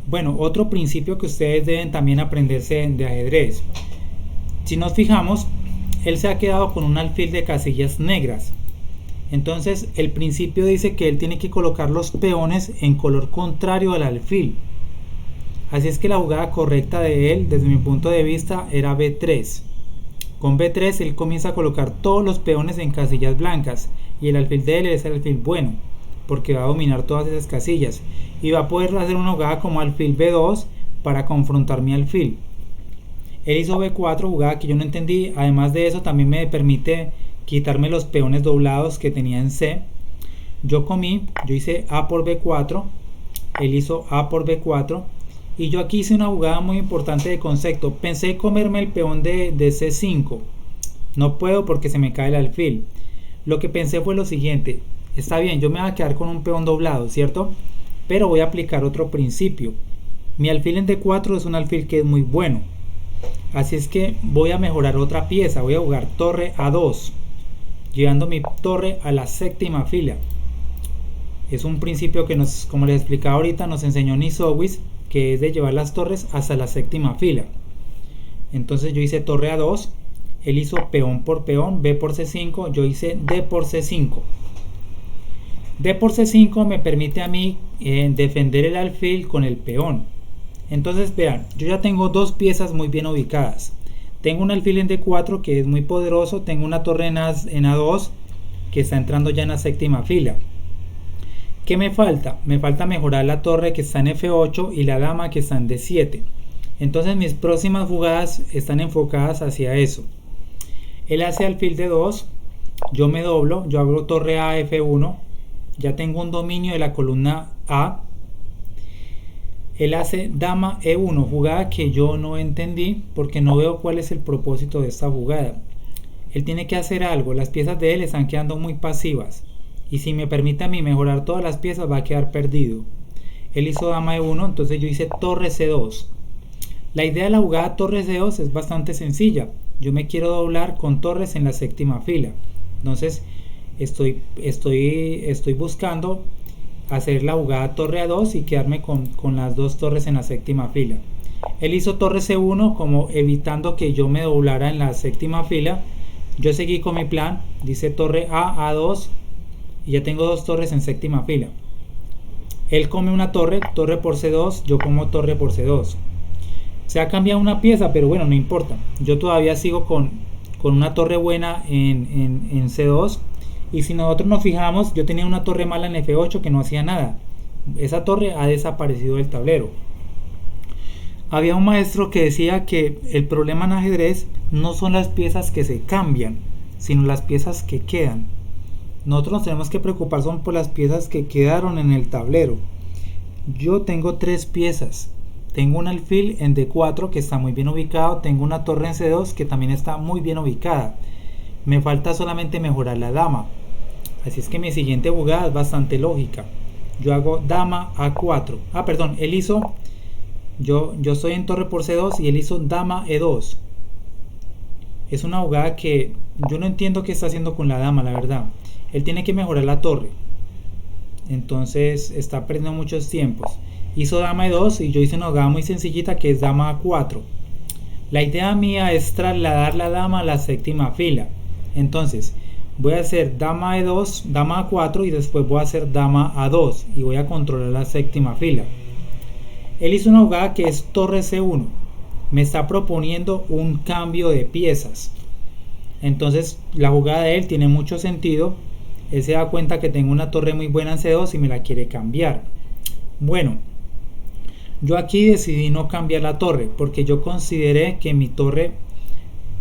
bueno, otro principio que ustedes deben también aprenderse de ajedrez. Si nos fijamos, él se ha quedado con un alfil de casillas negras. Entonces el principio dice que él tiene que colocar los peones en color contrario al alfil. Así es que la jugada correcta de él, desde mi punto de vista, era B3. Con B3 él comienza a colocar todos los peones en casillas blancas y el alfil de él es el alfil bueno, porque va a dominar todas esas casillas y va a poder hacer una jugada como alfil B2 para confrontar mi alfil. Él hizo B4, jugada que yo no entendí. Además de eso también me permite quitarme los peones doblados que tenía en C. Yo hice A por B4, él hizo A por B4 y yo aquí hice una jugada muy importante de concepto. Pensé comerme el peón de C5, no puedo porque se me cae el alfil. Lo que pensé fue lo siguiente: está bien, yo me voy a quedar con un peón doblado, ¿cierto? Pero voy a aplicar otro principio. Mi alfil en D4 es un alfil que es muy bueno, así es que voy a mejorar otra pieza. Voy a jugar torre A2, llevando mi torre a la séptima fila. Es un principio que como les explicaba ahorita, nos enseñó Nisowitz, que es de llevar las torres hasta la séptima fila. Entonces yo hice torre A2, él hizo peón por peón, B por C5, yo hice D por C5. D por C5 me permite a mí defender el alfil con el peón. Entonces vean, yo ya tengo dos piezas muy bien ubicadas. Tengo un alfil en D4 que es muy poderoso, tengo una torre en A2 que está entrando ya en la séptima fila. ¿Qué me falta? Me falta mejorar la torre que está en F8 y la dama que está en D7. Entonces mis próximas jugadas están enfocadas hacia eso. Él hace alfil D2, yo me doblo, yo hago torre A F1, ya tengo un dominio de la columna A. Él hace dama E1, jugada que yo no entendí porque no veo cuál es el propósito de esta jugada. Él tiene que hacer algo, las piezas de él están quedando muy pasivas y si me permite a mí mejorar todas las piezas va a quedar perdido. Él hizo dama E1, entonces yo hice torre C2. La idea de la jugada torre C2 es bastante sencilla. Yo me quiero doblar con torres en la séptima fila. Entonces estoy buscando hacer la jugada torre A2 y quedarme con las dos torres en la séptima fila. Él hizo torre C1 como evitando que yo me doblara en la séptima fila. Yo seguí con mi plan, dice torre A, A2 y ya tengo dos torres en séptima fila. Él come una torre por C2, yo como torre por C2. Se ha cambiado una pieza, pero bueno, no importa. Yo todavía sigo con una torre buena en C2. Y si nosotros nos fijamos, yo tenía una torre mala en F8 que no hacía nada. Esa torre ha desaparecido del tablero. Había un maestro que decía que el problema en ajedrez no son las piezas que se cambian, sino las piezas que quedan. Nosotros nos tenemos que preocupar son por las piezas que quedaron en el tablero. Yo tengo tres piezas. Tengo un alfil en D4 que está muy bien ubicado. Tengo una torre en C2 que también está muy bien ubicada. Me falta solamente mejorar la dama. Así es que mi siguiente jugada es bastante lógica. Yo hago dama A4. Él hizo... Yo estoy en torre por C2 y él hizo dama E2. Es una jugada que yo no entiendo qué está haciendo con la dama, la verdad. Él tiene que mejorar la torre. entonces está perdiendo muchos tiempos. Hizo dama E2 y yo hice una jugada muy sencillita que es dama A4. La idea mía es trasladar la dama a la séptima fila. Entonces voy a hacer dama E2, dama A4 y después voy a hacer dama A2 y voy a controlar la séptima fila. Él hizo una jugada que es torre C1. Me está proponiendo un cambio de piezas. Entonces la jugada de él tiene mucho sentido. Él se da cuenta que tengo una torre muy buena en C2 y me la quiere cambiar. Bueno, yo aquí decidí no cambiar la torre porque yo consideré que mi torre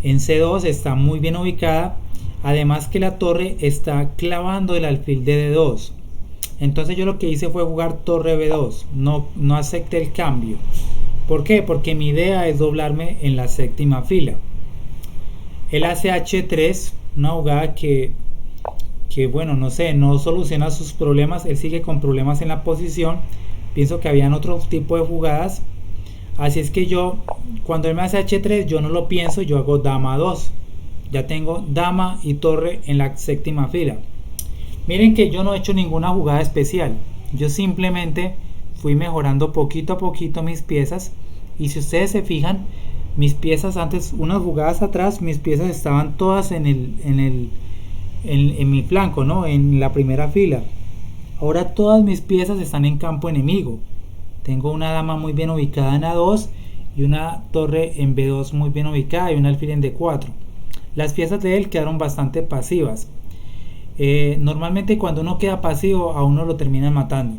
en C2 está muy bien ubicada. Además que la torre está clavando el alfil de D2. Entonces yo lo que hice fue jugar torre B2. No acepté el cambio. ¿Por qué? Porque mi idea es doblarme en la séptima fila. Él hace H3, una jugada que bueno, no sé, no soluciona sus problemas. Él sigue con problemas en la posición. Pienso que habían otro tipo de jugadas. Así es que yo, cuando él me hace H3, yo no lo pienso, yo hago dama 2. Ya tengo dama y torre en la séptima fila. Miren que yo no he hecho ninguna jugada especial. Yo simplemente fui mejorando poquito a poquito mis piezas. Y si ustedes se fijan, mis piezas antes, unas jugadas atrás, mis piezas estaban todas en mi flanco, ¿no? En la primera fila. Ahora todas mis piezas están en campo enemigo. Tengo una dama muy bien ubicada en A2 y una torre en B2 muy bien ubicada y un alfil en D4. Las piezas de él quedaron bastante pasivas. Normalmente cuando uno queda pasivo a uno lo terminan matando.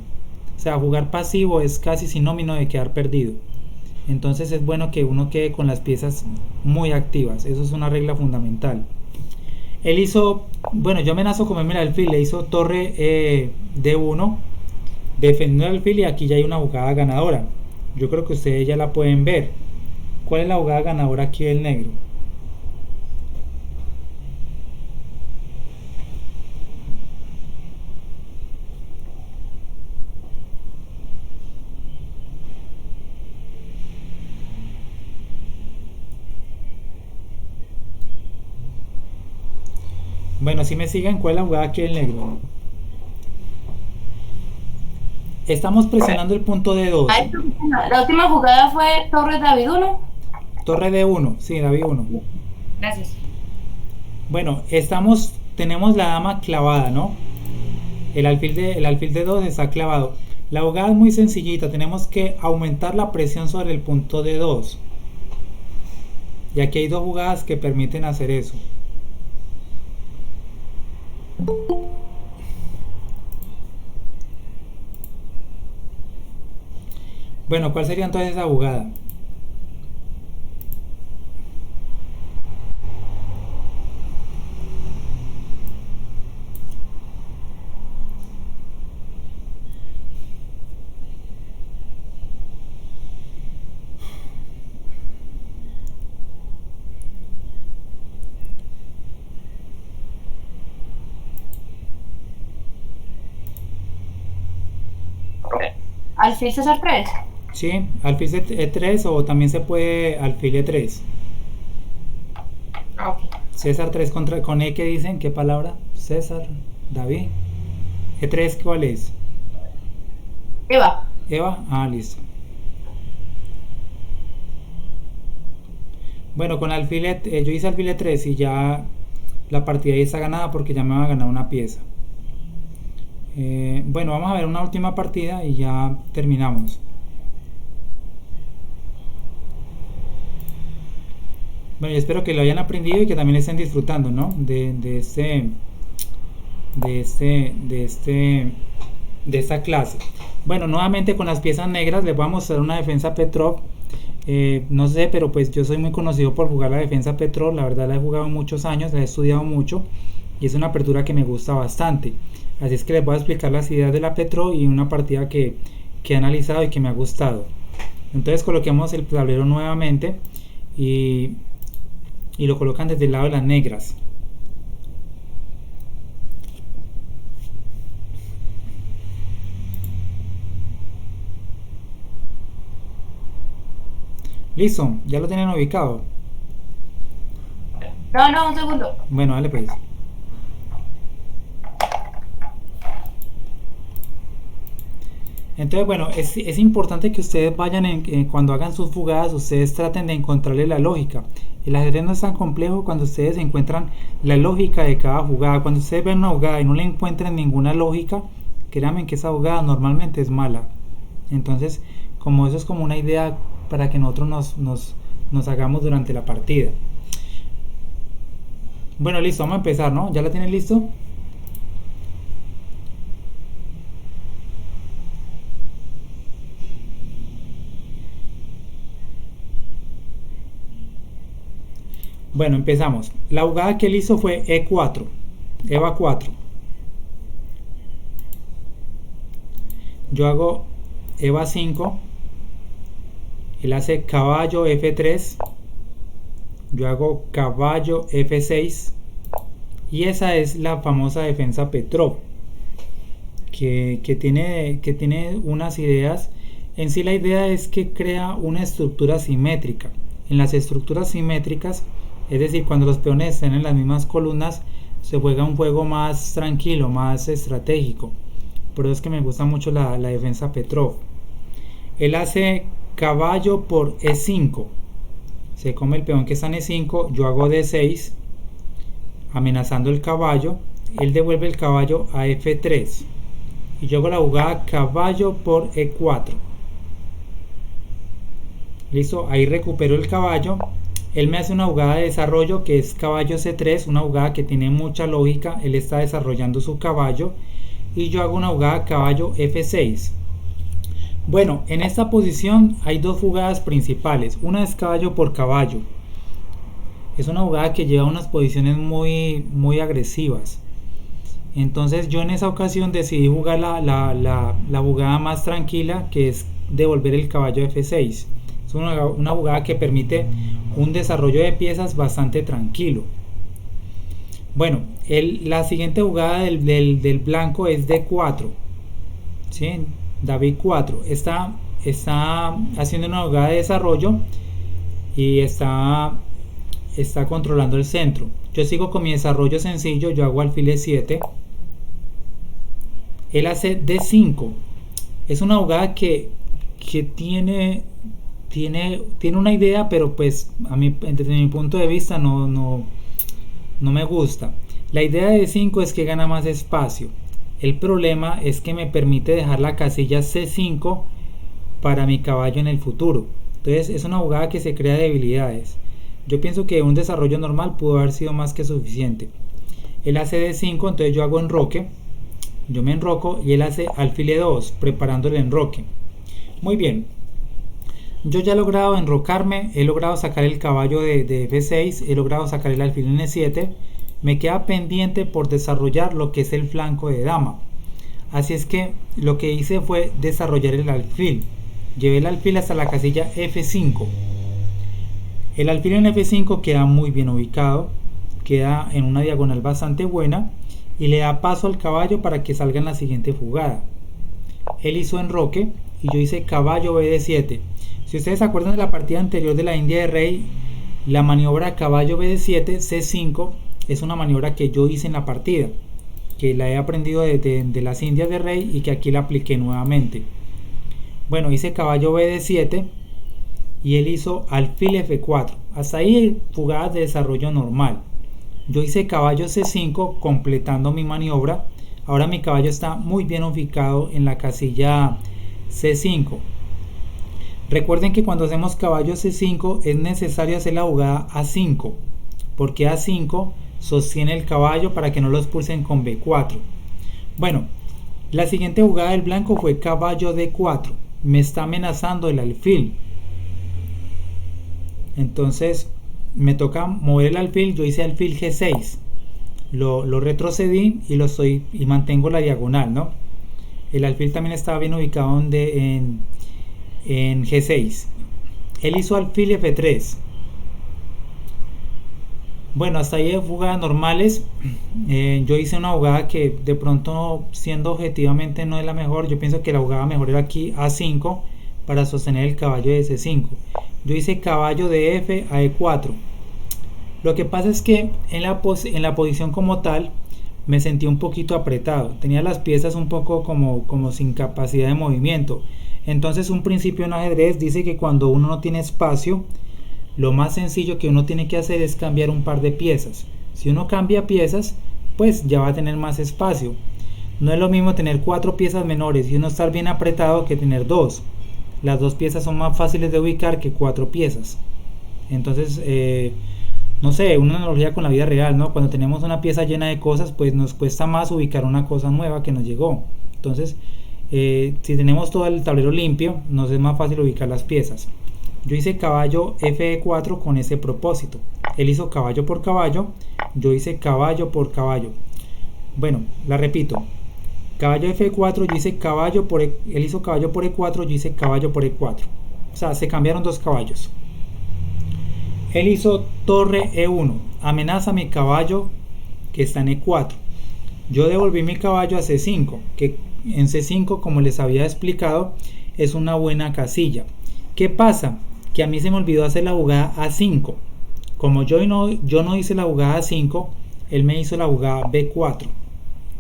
O sea, jugar pasivo es casi sinónimo de quedar perdido. Entonces es bueno que uno quede con las piezas muy activas. Eso es una regla fundamental. Él hizo, bueno, yo amenazo comerme el alfil. Le hizo torre D1, defendiendo el alfil, y aquí ya hay una jugada ganadora. Yo creo que ustedes ya la pueden ver. ¿Cuál es la jugada ganadora aquí del negro? Bueno, si me siguen, ¿cuál es la jugada aquí del negro? Estamos presionando el punto D2. La última jugada fue torre David 1. Torre D1, sí, David 1. Gracias. Bueno, tenemos la dama clavada, ¿no? El alfil de 2 está clavado. La jugada es muy sencillita. Tenemos que aumentar la presión sobre el punto D2. Y aquí hay dos jugadas que permiten hacer eso. Bueno, ¿cuál sería entonces esa jugada? Alfil César 3. Sí, alfil E3 o también se puede alfil E3. Ok. César 3 con E, ¿qué dicen? ¿Qué palabra? César, David. E3, ¿cuál es? Eva. Eva, listo. Bueno, con alfil yo hice alfil E3 y ya la partida ahí está ganada porque ya me va a ganar una pieza. Bueno, vamos a ver una última partida y ya terminamos. Bueno, yo espero que lo hayan aprendido y que también estén disfrutando, ¿no? de esta clase. Bueno, nuevamente con las piezas negras les voy a mostrar una defensa Petrov. No sé, pero pues yo soy muy conocido por jugar la defensa Petrov. La verdad la he jugado muchos años, la he estudiado mucho y es una apertura que me gusta bastante. Así es que les voy a explicar las ideas de la Petrov y una partida que he analizado y que me ha gustado. Entonces coloquemos el tablero nuevamente y lo colocan desde el lado de las negras. Listo, ya lo tienen ubicado. No, un segundo. Bueno, dale pues. Entonces, bueno, es importante que ustedes vayan, cuando hagan sus jugadas, ustedes traten de encontrarle la lógica. El ajedrez no es tan complejo cuando ustedes encuentran la lógica de cada jugada. Cuando ustedes ven una jugada y no le encuentran ninguna lógica, créanme que esa jugada normalmente es mala. Entonces, como eso es como una idea para que nosotros nos hagamos durante la partida. Bueno, listo, vamos a empezar, ¿no? ¿Ya la tienen listo? Bueno, empezamos. La jugada que él hizo fue E4, EVA 4. Yo hago EVA 5. Él hace caballo F3. Yo hago caballo F6. Y esa es la famosa defensa Petrov, que tiene unas ideas. En sí la idea es que crea una estructura simétrica. En las estructuras simétricas, es decir, cuando los peones estén en las mismas columnas, se juega un juego más tranquilo, más estratégico. Por eso es que me gusta mucho la defensa Petrov. Él hace caballo por E5. Se come el peón que está en E5. Yo hago D6, amenazando el caballo. Él devuelve el caballo a F3. Y yo hago la jugada caballo por E4. Listo, ahí recupero el caballo. Él me hace una jugada de desarrollo que es caballo C3, una jugada que tiene mucha lógica. Él está desarrollando su caballo y yo hago una jugada caballo F6. Bueno, en esta posición hay dos jugadas principales. Una es caballo por caballo. Es una jugada que lleva unas posiciones muy agresivas. Entonces yo en esa ocasión decidí jugar la jugada más tranquila, que es devolver el caballo F6. Es una jugada que permite un desarrollo de piezas bastante tranquilo. Bueno, la siguiente jugada del blanco es D4. ¿Sí? David 4. Está haciendo una jugada de desarrollo y está controlando el centro. Yo sigo con mi desarrollo sencillo. Yo hago alfil E7. Él hace D5. Es una jugada que tiene una idea, pero pues desde mi punto de vista no me gusta. La idea de D5 es que gana más espacio. El problema es que me permite dejar la casilla C5 para mi caballo en el futuro. Entonces es una jugada que se crea debilidades. Yo pienso que un desarrollo normal pudo haber sido más que suficiente. Él hace D5, entonces yo hago enroque. Yo me enroco y él hace alfil E2, preparando el enroque. Muy bien. Yo ya he logrado enrocarme, he logrado sacar el caballo de F6, he logrado sacar el alfil en E7. Me queda pendiente por desarrollar lo que es el flanco de dama. Así es que lo que hice fue desarrollar el alfil. Llevé el alfil hasta la casilla F5. El alfil en F5 queda muy bien ubicado, queda en una diagonal bastante buena y le da paso al caballo para que salga en la siguiente jugada. Él hizo enroque y yo hice caballo BD7. Si ustedes se acuerdan de la partida anterior de la India de Rey, la maniobra caballo BD7 C5 es una maniobra que yo hice en la partida, que la he aprendido de las Indias de Rey y que aquí la apliqué nuevamente. Bueno, hice caballo BD7 y él hizo alfil F4. Hasta ahí jugadas de desarrollo normal. Yo hice caballo C5 completando mi maniobra. Ahora mi caballo está muy bien ubicado en la casilla C5. Recuerden que cuando hacemos caballo C5 es necesario hacer la jugada A5, porque A5 sostiene el caballo para que no lo expulsen con B4. Bueno, la siguiente jugada del blanco fue caballo D4. Me está amenazando el alfil. Entonces me toca mover el alfil. Yo hice alfil G6. Lo retrocedí y mantengo la diagonal, ¿no? El alfil también estaba bien ubicado en G6. Él hizo alfil F3. Bueno, hasta ahí de jugadas normales. Yo hice una jugada que de pronto, siendo objetivamente, no es la mejor. Yo pienso que la jugada mejor era aquí A5 para sostener el caballo de C5. Yo hice caballo de F a E4. Lo que pasa es que en la posición como tal, me sentí un poquito apretado, tenía las piezas un poco como sin capacidad de movimiento. Entonces un principio en ajedrez dice que cuando uno no tiene espacio, lo más sencillo que uno tiene que hacer es cambiar un par de piezas. Si uno cambia piezas, pues ya va a tener más espacio. No es lo mismo tener 4 piezas menores y uno estar bien apretado que tener 2. Las 2 piezas son más fáciles de ubicar que 4 piezas. Entonces, no sé, una analogía con la vida real, ¿no? Cuando tenemos una pieza llena de cosas, pues nos cuesta más ubicar una cosa nueva que nos llegó. Entonces, si tenemos todo el tablero limpio, nos es más fácil ubicar las piezas. Yo hice caballo Fe4 con ese propósito. Él hizo caballo por caballo, yo hice caballo por caballo. Bueno, la repito. Caballo F4, yo hice caballo por él hizo caballo por E4, yo hice caballo por E4. O sea, se cambiaron 2 caballos. Él hizo torre E1, amenaza mi caballo que está en E4. Yo devolví mi caballo a C5, que en C5, como les había explicado, es una buena casilla. ¿Qué pasa? Que a mí se me olvidó hacer la jugada A5. Como yo no hice la jugada A5, él me hizo la jugada B4.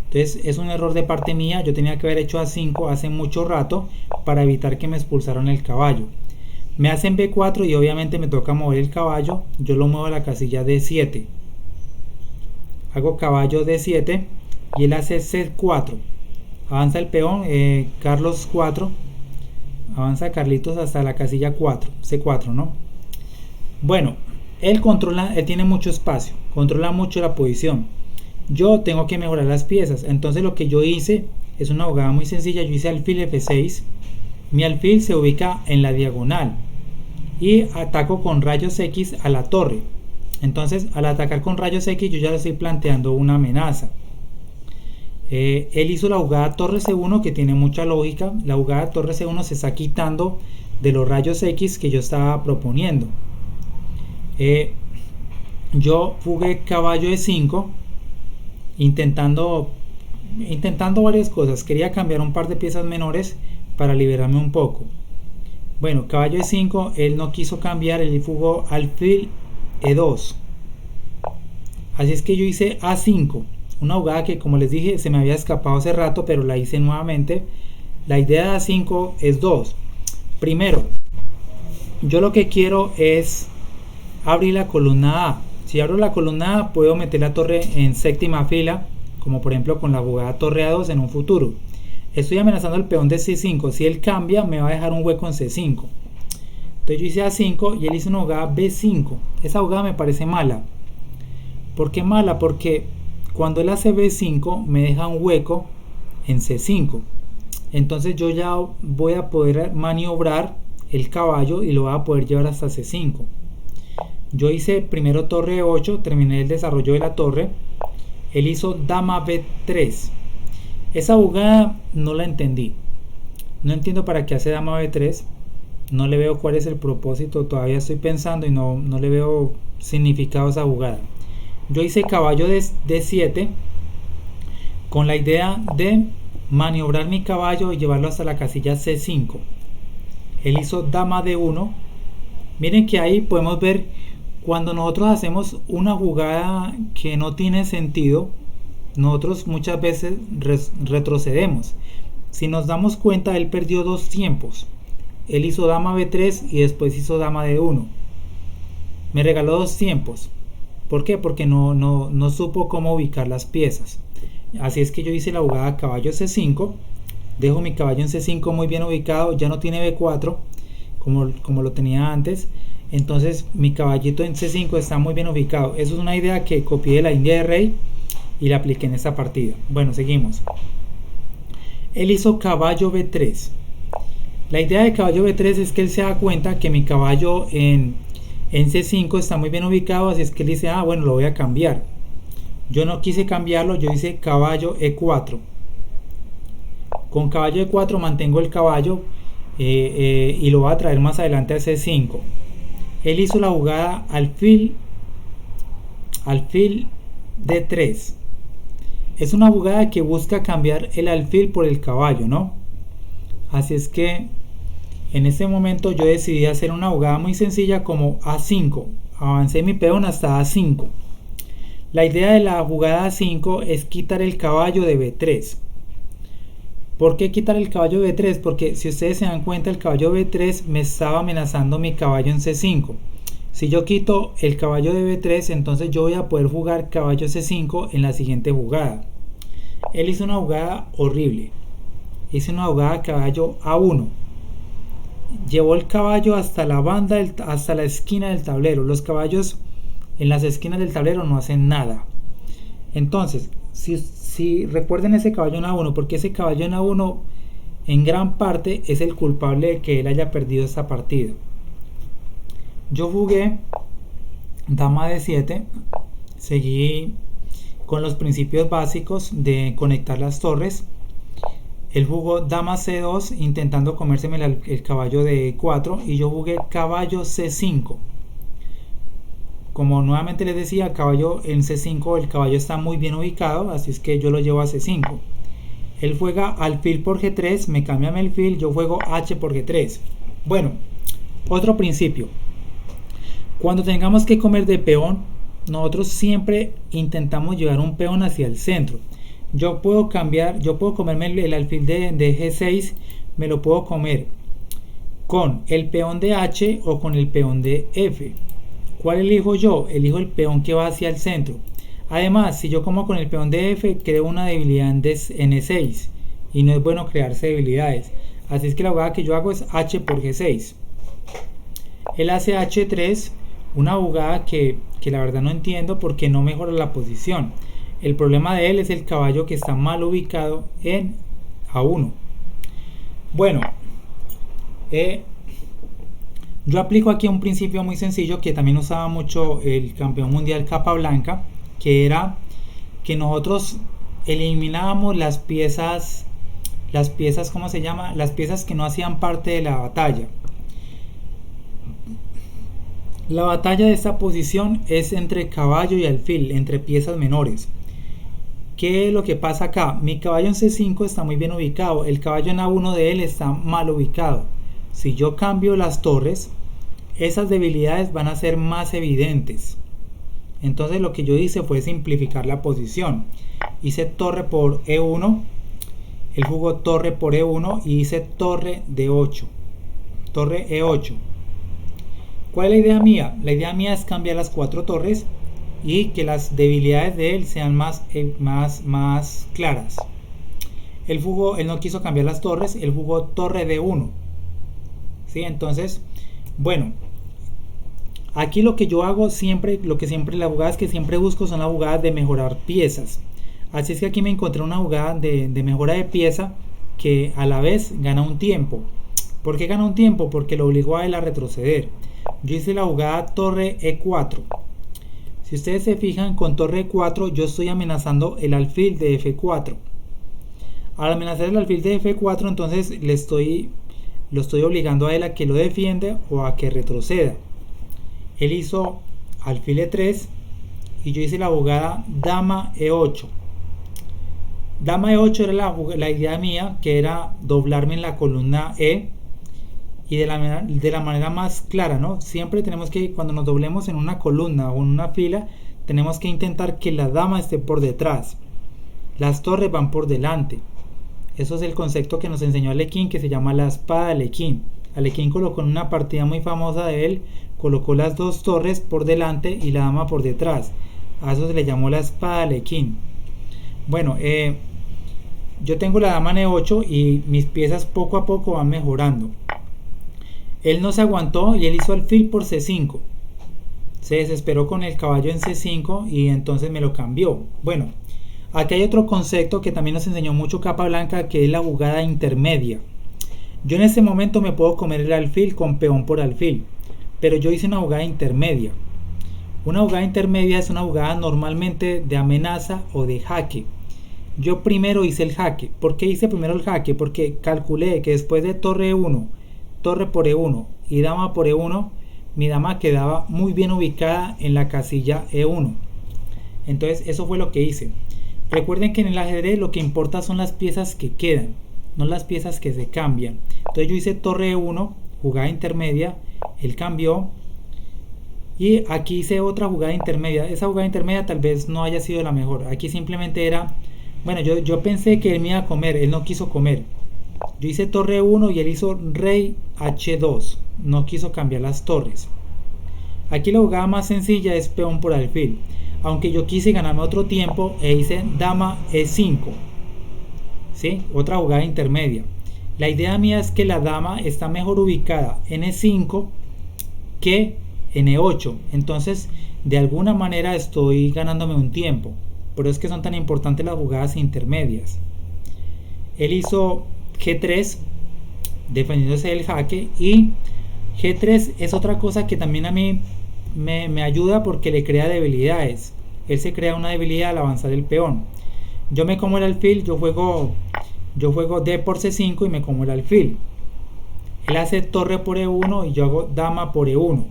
Entonces es un error de parte mía, yo tenía que haber hecho A5 hace mucho rato para evitar que me expulsaran el caballo. Me hacen B4 y obviamente me toca mover el caballo, yo lo muevo a la casilla D7. Hago caballo D7 y él hace C4. Avanza el peón, Carlos 4. Avanza Carlitos hasta la casilla 4, C4, ¿no? Bueno, él tiene mucho espacio, controla mucho la posición. Yo tengo que mejorar las piezas, entonces lo que yo hice es una jugada muy sencilla. Yo hice alfil F6, mi alfil se ubica en la diagonal y ataco con rayos X a la torre. Entonces al atacar con rayos X yo ya le estoy planteando una amenaza. Él hizo la jugada torre C1, que tiene mucha lógica. La jugada torre C1 se está quitando de los rayos X que yo estaba proponiendo. Yo jugué caballo E5 intentando varias cosas. Quería cambiar un par de piezas menores para liberarme un poco. Bueno, caballo E5, él no quiso cambiar, él jugó alfil E2. Así es que yo hice A5, una jugada que, como les dije, se me había escapado hace rato, pero la hice nuevamente. La idea de A5 es 2. Primero, yo lo que quiero es abrir la columna A. Si abro la columna A, puedo meter la torre en séptima fila, como por ejemplo con la jugada torre A2 en un futuro. Estoy amenazando el peón de C5. Si él cambia, me va a dejar un hueco en C5. Entonces yo hice A5 y él hizo una jugada B5. Esa jugada me parece mala. ¿Por qué mala? Porque cuando él hace B5, me deja un hueco en C5. Entonces yo ya voy a poder maniobrar el caballo y lo voy a poder llevar hasta C5. Yo hice primero torre E8, terminé el desarrollo de la torre. Él hizo dama B3. Esa jugada no la entendí. No entiendo para qué hace dama B3. No le veo cuál es el propósito. Todavía estoy pensando y no le veo significado a esa jugada. Yo hice caballo D7 con la idea de maniobrar mi caballo y llevarlo hasta la casilla C5. Él hizo dama D1. Miren que ahí podemos ver cuando nosotros hacemos una jugada que no tiene sentido, nosotros muchas veces retrocedemos. Si nos damos cuenta, él perdió 2 tiempos. Él hizo dama B3 y después hizo dama D1. Me regaló 2 tiempos. ¿Por qué? Porque no supo cómo ubicar las piezas. Así es que yo hice la jugada caballo C5. Dejo mi caballo en C5 muy bien ubicado. Ya no tiene B4 como lo tenía antes. Entonces mi caballito en C5 está muy bien ubicado. Eso es una idea que copié de la India de Rey y la apliqué en esta partida. Bueno, seguimos. Él hizo caballo B3. La idea de caballo B3 es que él se da cuenta que mi caballo en C5 está muy bien ubicado, así es que él dice, bueno, lo voy a cambiar. Yo no quise cambiarlo, yo hice caballo E4. Con caballo E4 mantengo el caballo y lo voy a traer más adelante a C5. Él hizo la jugada alfil D3. Es una jugada que busca cambiar el alfil por el caballo, ¿no? Así es que en ese momento yo decidí hacer una jugada muy sencilla como A5. Avancé mi peón hasta A5. La idea de la jugada 5 es quitar el caballo de B3. ¿Por qué quitar el caballo de B3? Porque si ustedes se dan cuenta, el caballo B3 me estaba amenazando mi caballo en C5. Si yo quito el caballo de B3, entonces yo voy a poder jugar caballo C5 en la siguiente jugada. Él hizo una jugada horrible. Hizo una jugada caballo A1. Llevó el caballo hasta la banda, hasta la esquina del tablero. Los caballos en las esquinas del tablero no hacen nada. Entonces, si recuerden ese caballo en A1, porque ese caballo en A1 en gran parte es el culpable de que él haya perdido esta partida. Yo jugué dama D7, seguí con los principios básicos de conectar las torres. Él jugó dama C2 intentando comérseme el caballo de E4 y yo jugué caballo C5. Como nuevamente les decía, caballo en C5, el caballo está muy bien ubicado, así es que yo lo llevo a C5. Él juega alfil por G3, me cambia el alfil, yo juego H por G3. Bueno, otro principio. Cuando tengamos que comer de peón, nosotros siempre intentamos llevar un peón hacia el centro. Yo puedo comerme el alfil de G6, me lo puedo comer con el peón de H o con el peón de F. ¿Cuál elijo yo? Elijo el peón que va hacia el centro. Además, si yo como con el peón de F, creo una debilidad en E6 y no es bueno crearse debilidades. Así es que la jugada que yo hago es H por G6. Él hace H3, una jugada que la verdad no entiendo porque no mejora la posición. El problema de él es el caballo que está mal ubicado en A1. Bueno, yo aplico aquí un principio muy sencillo que también usaba mucho el campeón mundial Capablanca, que era que nosotros eliminábamos las piezas, ¿cómo se llama? Las piezas que no hacían parte de la batalla. La batalla de esta posición es entre caballo y alfil, entre piezas menores. ¿Qué es lo que pasa acá? Mi caballo en C5 está muy bien ubicado, el caballo en A1 de él está mal ubicado. Si yo cambio las torres, esas debilidades van a ser más evidentes. Entonces lo que yo hice fue simplificar la posición. Hice torre por E1, él jugó torre por E1 y hice torre de 8, torre E8. ¿Cuál es la idea mía? La idea mía es cambiar las 4 torres y que las debilidades de él sean más claras. Él no quiso cambiar las torres, él jugó torre de 1. ¿Sí? Entonces, bueno, aquí lo que yo hago siempre, las jugadas que siempre busco son las jugadas de mejorar piezas. Así es que aquí me encontré una jugada de mejora de pieza que a la vez gana un tiempo. ¿Por qué gana un tiempo? Porque lo obligó a él a retroceder. Yo hice la jugada torre E4. Si ustedes se fijan, con torre E4 yo estoy amenazando el alfil de F4. Al amenazar el alfil de F4, entonces lo estoy obligando a él a que lo defienda o a que retroceda. Él hizo alfil E3 y yo hice la jugada dama E8. Dama E8 era la idea mía, que era doblarme en la columna E y de la manera más clara, ¿no? Siempre tenemos que, cuando nos doblemos en una columna o en una fila, tenemos que intentar que la dama esté por detrás. Las torres van por delante. Eso es el concepto que nos enseñó Alekhine, que se llama la espada de Alekhine. Alekhine colocó en una partida muy famosa de él, colocó las 2 torres por delante y la dama por detrás. A eso se le llamó la espada de Alekhine. Bueno, yo tengo la dama en E8 y mis piezas poco a poco van mejorando. Él no se aguantó y él hizo alfil por C5. Se desesperó con el caballo en C5 y entonces me lo cambió. Bueno, aquí hay otro concepto que también nos enseñó mucho Capablanca, que es la jugada intermedia. Yo en este momento me puedo comer el alfil con peón por alfil, pero yo hice una jugada intermedia. Una jugada intermedia es una jugada normalmente de amenaza o de jaque. Yo primero hice el jaque. ¿Por qué hice primero el jaque? Porque calculé que después de torre E1, torre por E1 y dama por E1, mi dama quedaba muy bien ubicada en la casilla E1. Entonces eso fue lo que hice. Recuerden que en el ajedrez lo que importa son las piezas que quedan, no las piezas que se cambian. Entonces yo hice torre E1, jugada intermedia, él cambió, Y aquí hice otra jugada intermedia. Esa jugada intermedia tal vez no haya sido la mejor. Aquí simplemente era, bueno, yo pensé que él me iba a comer, él no quiso comer. Yo hice torre 1 y él hizo rey H2. No quiso cambiar las torres. Aquí la jugada más sencilla es peón por alfil. Aunque yo quise ganarme otro tiempo e hice dama E5. ¿Sí? Otra jugada intermedia. La idea mía es que la dama está mejor ubicada en E5 que en E8. Entonces, de alguna manera estoy ganándome un tiempo. Por eso es que son tan importantes las jugadas intermedias. Él hizo G3 defendiéndose del jaque, y G3 es otra cosa que también a mí me ayuda porque le crea debilidades. Él se crea una debilidad al avanzar el peón. Yo me como el alfil, yo juego D por C5 y me como el alfil. Él hace torre por E1 y yo hago dama por E1.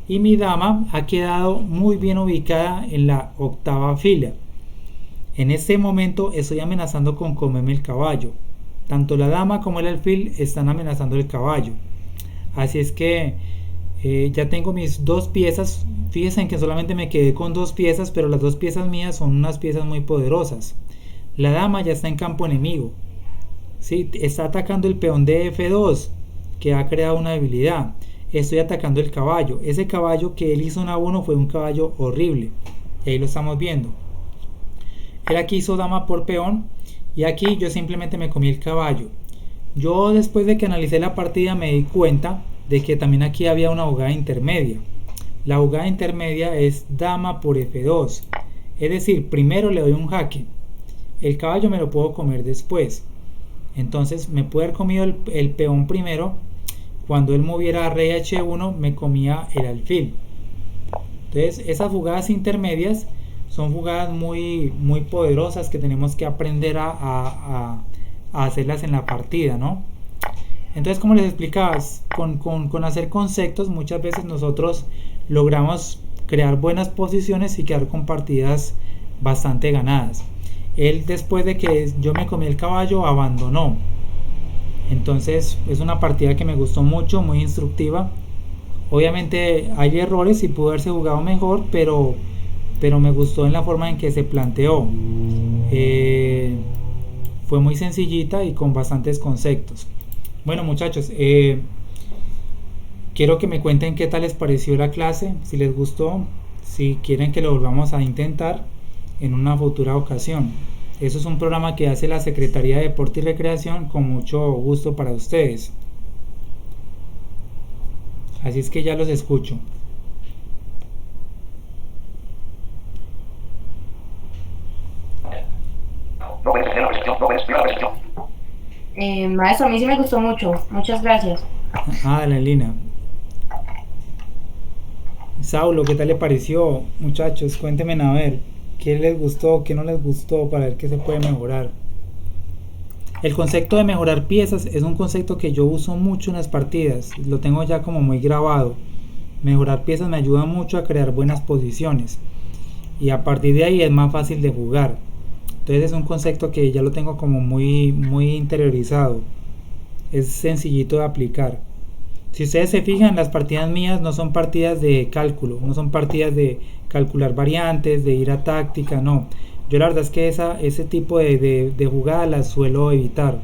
Y mi dama ha quedado muy bien ubicada en la octava fila. En este momento estoy amenazando con comerme el caballo. Tanto la dama como el alfil están amenazando el caballo. Así es que ya tengo mis dos piezas. Fíjense en que solamente me quedé con dos piezas, pero las dos piezas mías son unas piezas muy poderosas. La dama ya está en campo enemigo. ¿Sí? Está atacando el peón de F2, que ha creado una debilidad. Estoy atacando el caballo. Ese caballo que él hizo en A1 fue un caballo horrible. Y ahí lo estamos viendo. Él aquí hizo dama por peón. Y aquí yo simplemente me comí el caballo. Yo, después de que analicé la partida, me di cuenta de que también aquí había una jugada intermedia. La jugada intermedia es dama por F2. Es decir, primero le doy un jaque. El caballo me lo puedo comer después. Entonces me puede haber comido el peón primero. Cuando él moviera rey H1 me comía el alfil. Entonces esas jugadas intermedias son jugadas muy, muy poderosas que tenemos que aprender a hacerlas en la partida, ¿no? Entonces, como les explicaba, con hacer conceptos muchas veces nosotros logramos crear buenas posiciones y quedar con partidas bastante ganadas. Él, después de que yo me comí el caballo, abandonó. Entonces es una partida que me gustó mucho, muy instructiva. Obviamente hay errores y pudo haberse jugado mejor, pero me gustó en la forma en que se planteó. Fue muy sencillita y con bastantes conceptos. Bueno, muchachos, quiero que me cuenten qué tal les pareció la clase, si les gustó, si quieren que lo volvamos a intentar en una futura ocasión. Eso es un programa que hace la Secretaría de Deporte y Recreación con mucho gusto para ustedes. Así es que ya los escucho. Maestro, a mí sí me gustó mucho. Muchas gracias. Lina. Saulo, ¿qué tal le pareció? Muchachos, cuéntenme a ver qué les gustó, qué no les gustó, para ver qué se puede mejorar. El concepto de mejorar piezas es un concepto que yo uso mucho en las partidas, lo tengo ya como muy grabado. Mejorar piezas me ayuda mucho a crear buenas posiciones y a partir de ahí es más fácil de jugar. Entonces es un concepto que ya lo tengo como muy, muy interiorizado. Es sencillito de aplicar. Si ustedes se fijan, las partidas mías no son partidas de cálculo, no son partidas de calcular variantes, de ir a táctica, no. Yo la verdad es que ese tipo de jugada las suelo evitar.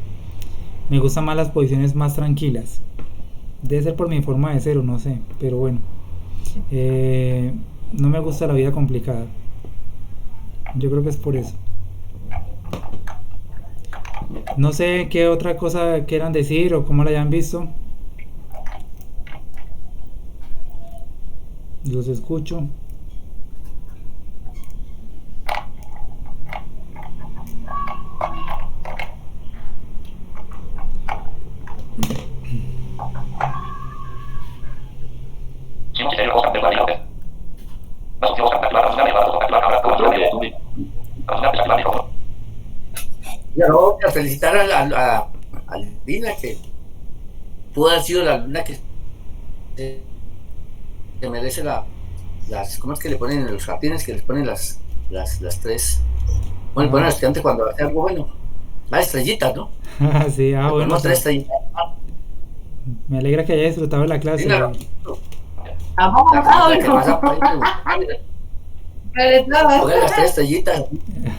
Me gustan más las posiciones más tranquilas. Debe ser por mi forma de ser o no sé, pero bueno. No me gusta la vida complicada. Yo creo que es por eso. No sé qué otra cosa quieran decir o cómo la hayan visto. Los escucho. Quiero felicitar a Lina, que pudo haber sido la alumna que merece las, ¿cómo es que le ponen en los jardines? Que les ponen las tres. Bueno, ponen al estudiante cuando hace algo bueno. Las estrellitas, ¿no? Sí, bueno. Tres estrellitas. Me alegra que haya disfrutado de la clase. Lina, Vamos, La camisa que más Adolfo. aprecio. Pero no, Póngale las 3 estrellitas.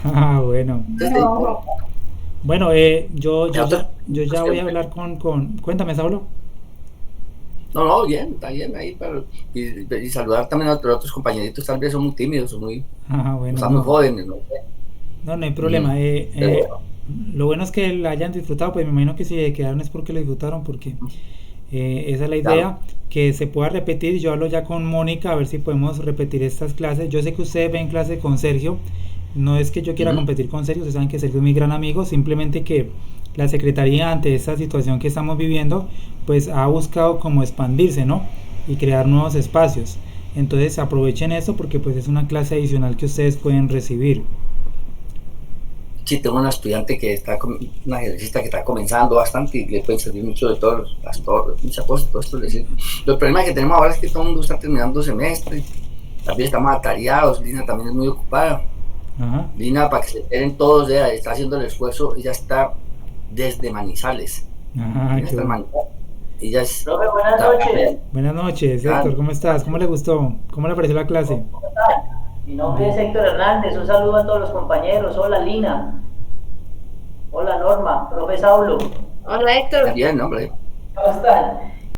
Ah, bueno. no. Bueno, yo ya voy a Sí. hablar Cuéntame, Saulo. No, bien, está bien ahí y saludar también a otros compañeritos, tal vez son muy tímidos, son muy, Ah, bueno, están muy no. jóvenes, no sé. No, no hay problema. Pero bueno, Lo bueno es que la hayan disfrutado, pues me imagino que si se quedaron es porque lo disfrutaron, porque esa es la claro. idea, que se pueda repetir. Yo hablo ya con Mónica a ver si podemos repetir estas clases. Yo sé que ustedes ven clases con Sergio, no es que yo quiera Ujú. competir con Sergio, ustedes saben que Sergio es mi gran amigo, simplemente que la Secretaría ante esta situación que estamos viviendo, pues ha buscado como expandirse, ¿no? Y crear nuevos espacios. Entonces aprovechen esto porque pues es una clase adicional que ustedes pueden recibir. Sí, tengo una estudiante una ejercista que está comenzando bastante y le puede servir mucho de muchas cosas, todo esto. El problema que tenemos ahora es que todo el mundo está terminando semestre, también estamos atareados, Lina también es muy ocupada. Ajá. Lina, para que se enteren todos, ella está haciendo el esfuerzo, ella está desde Manizales. Ajá, Ella qué está en bueno. Manizales. Ella es. Profe, buenas noches. Buenas noches, Ah, Héctor, ¿cómo estás? ¿Cómo le gustó? ¿Cómo le pareció la clase? ¿Cómo están? Mi nombre es Héctor Hernández. Un saludo a todos los compañeros. Hola, Lina. Hola, Norma. Profe Saulo. Hola, Héctor. bien, hombre. ¿Cómo están?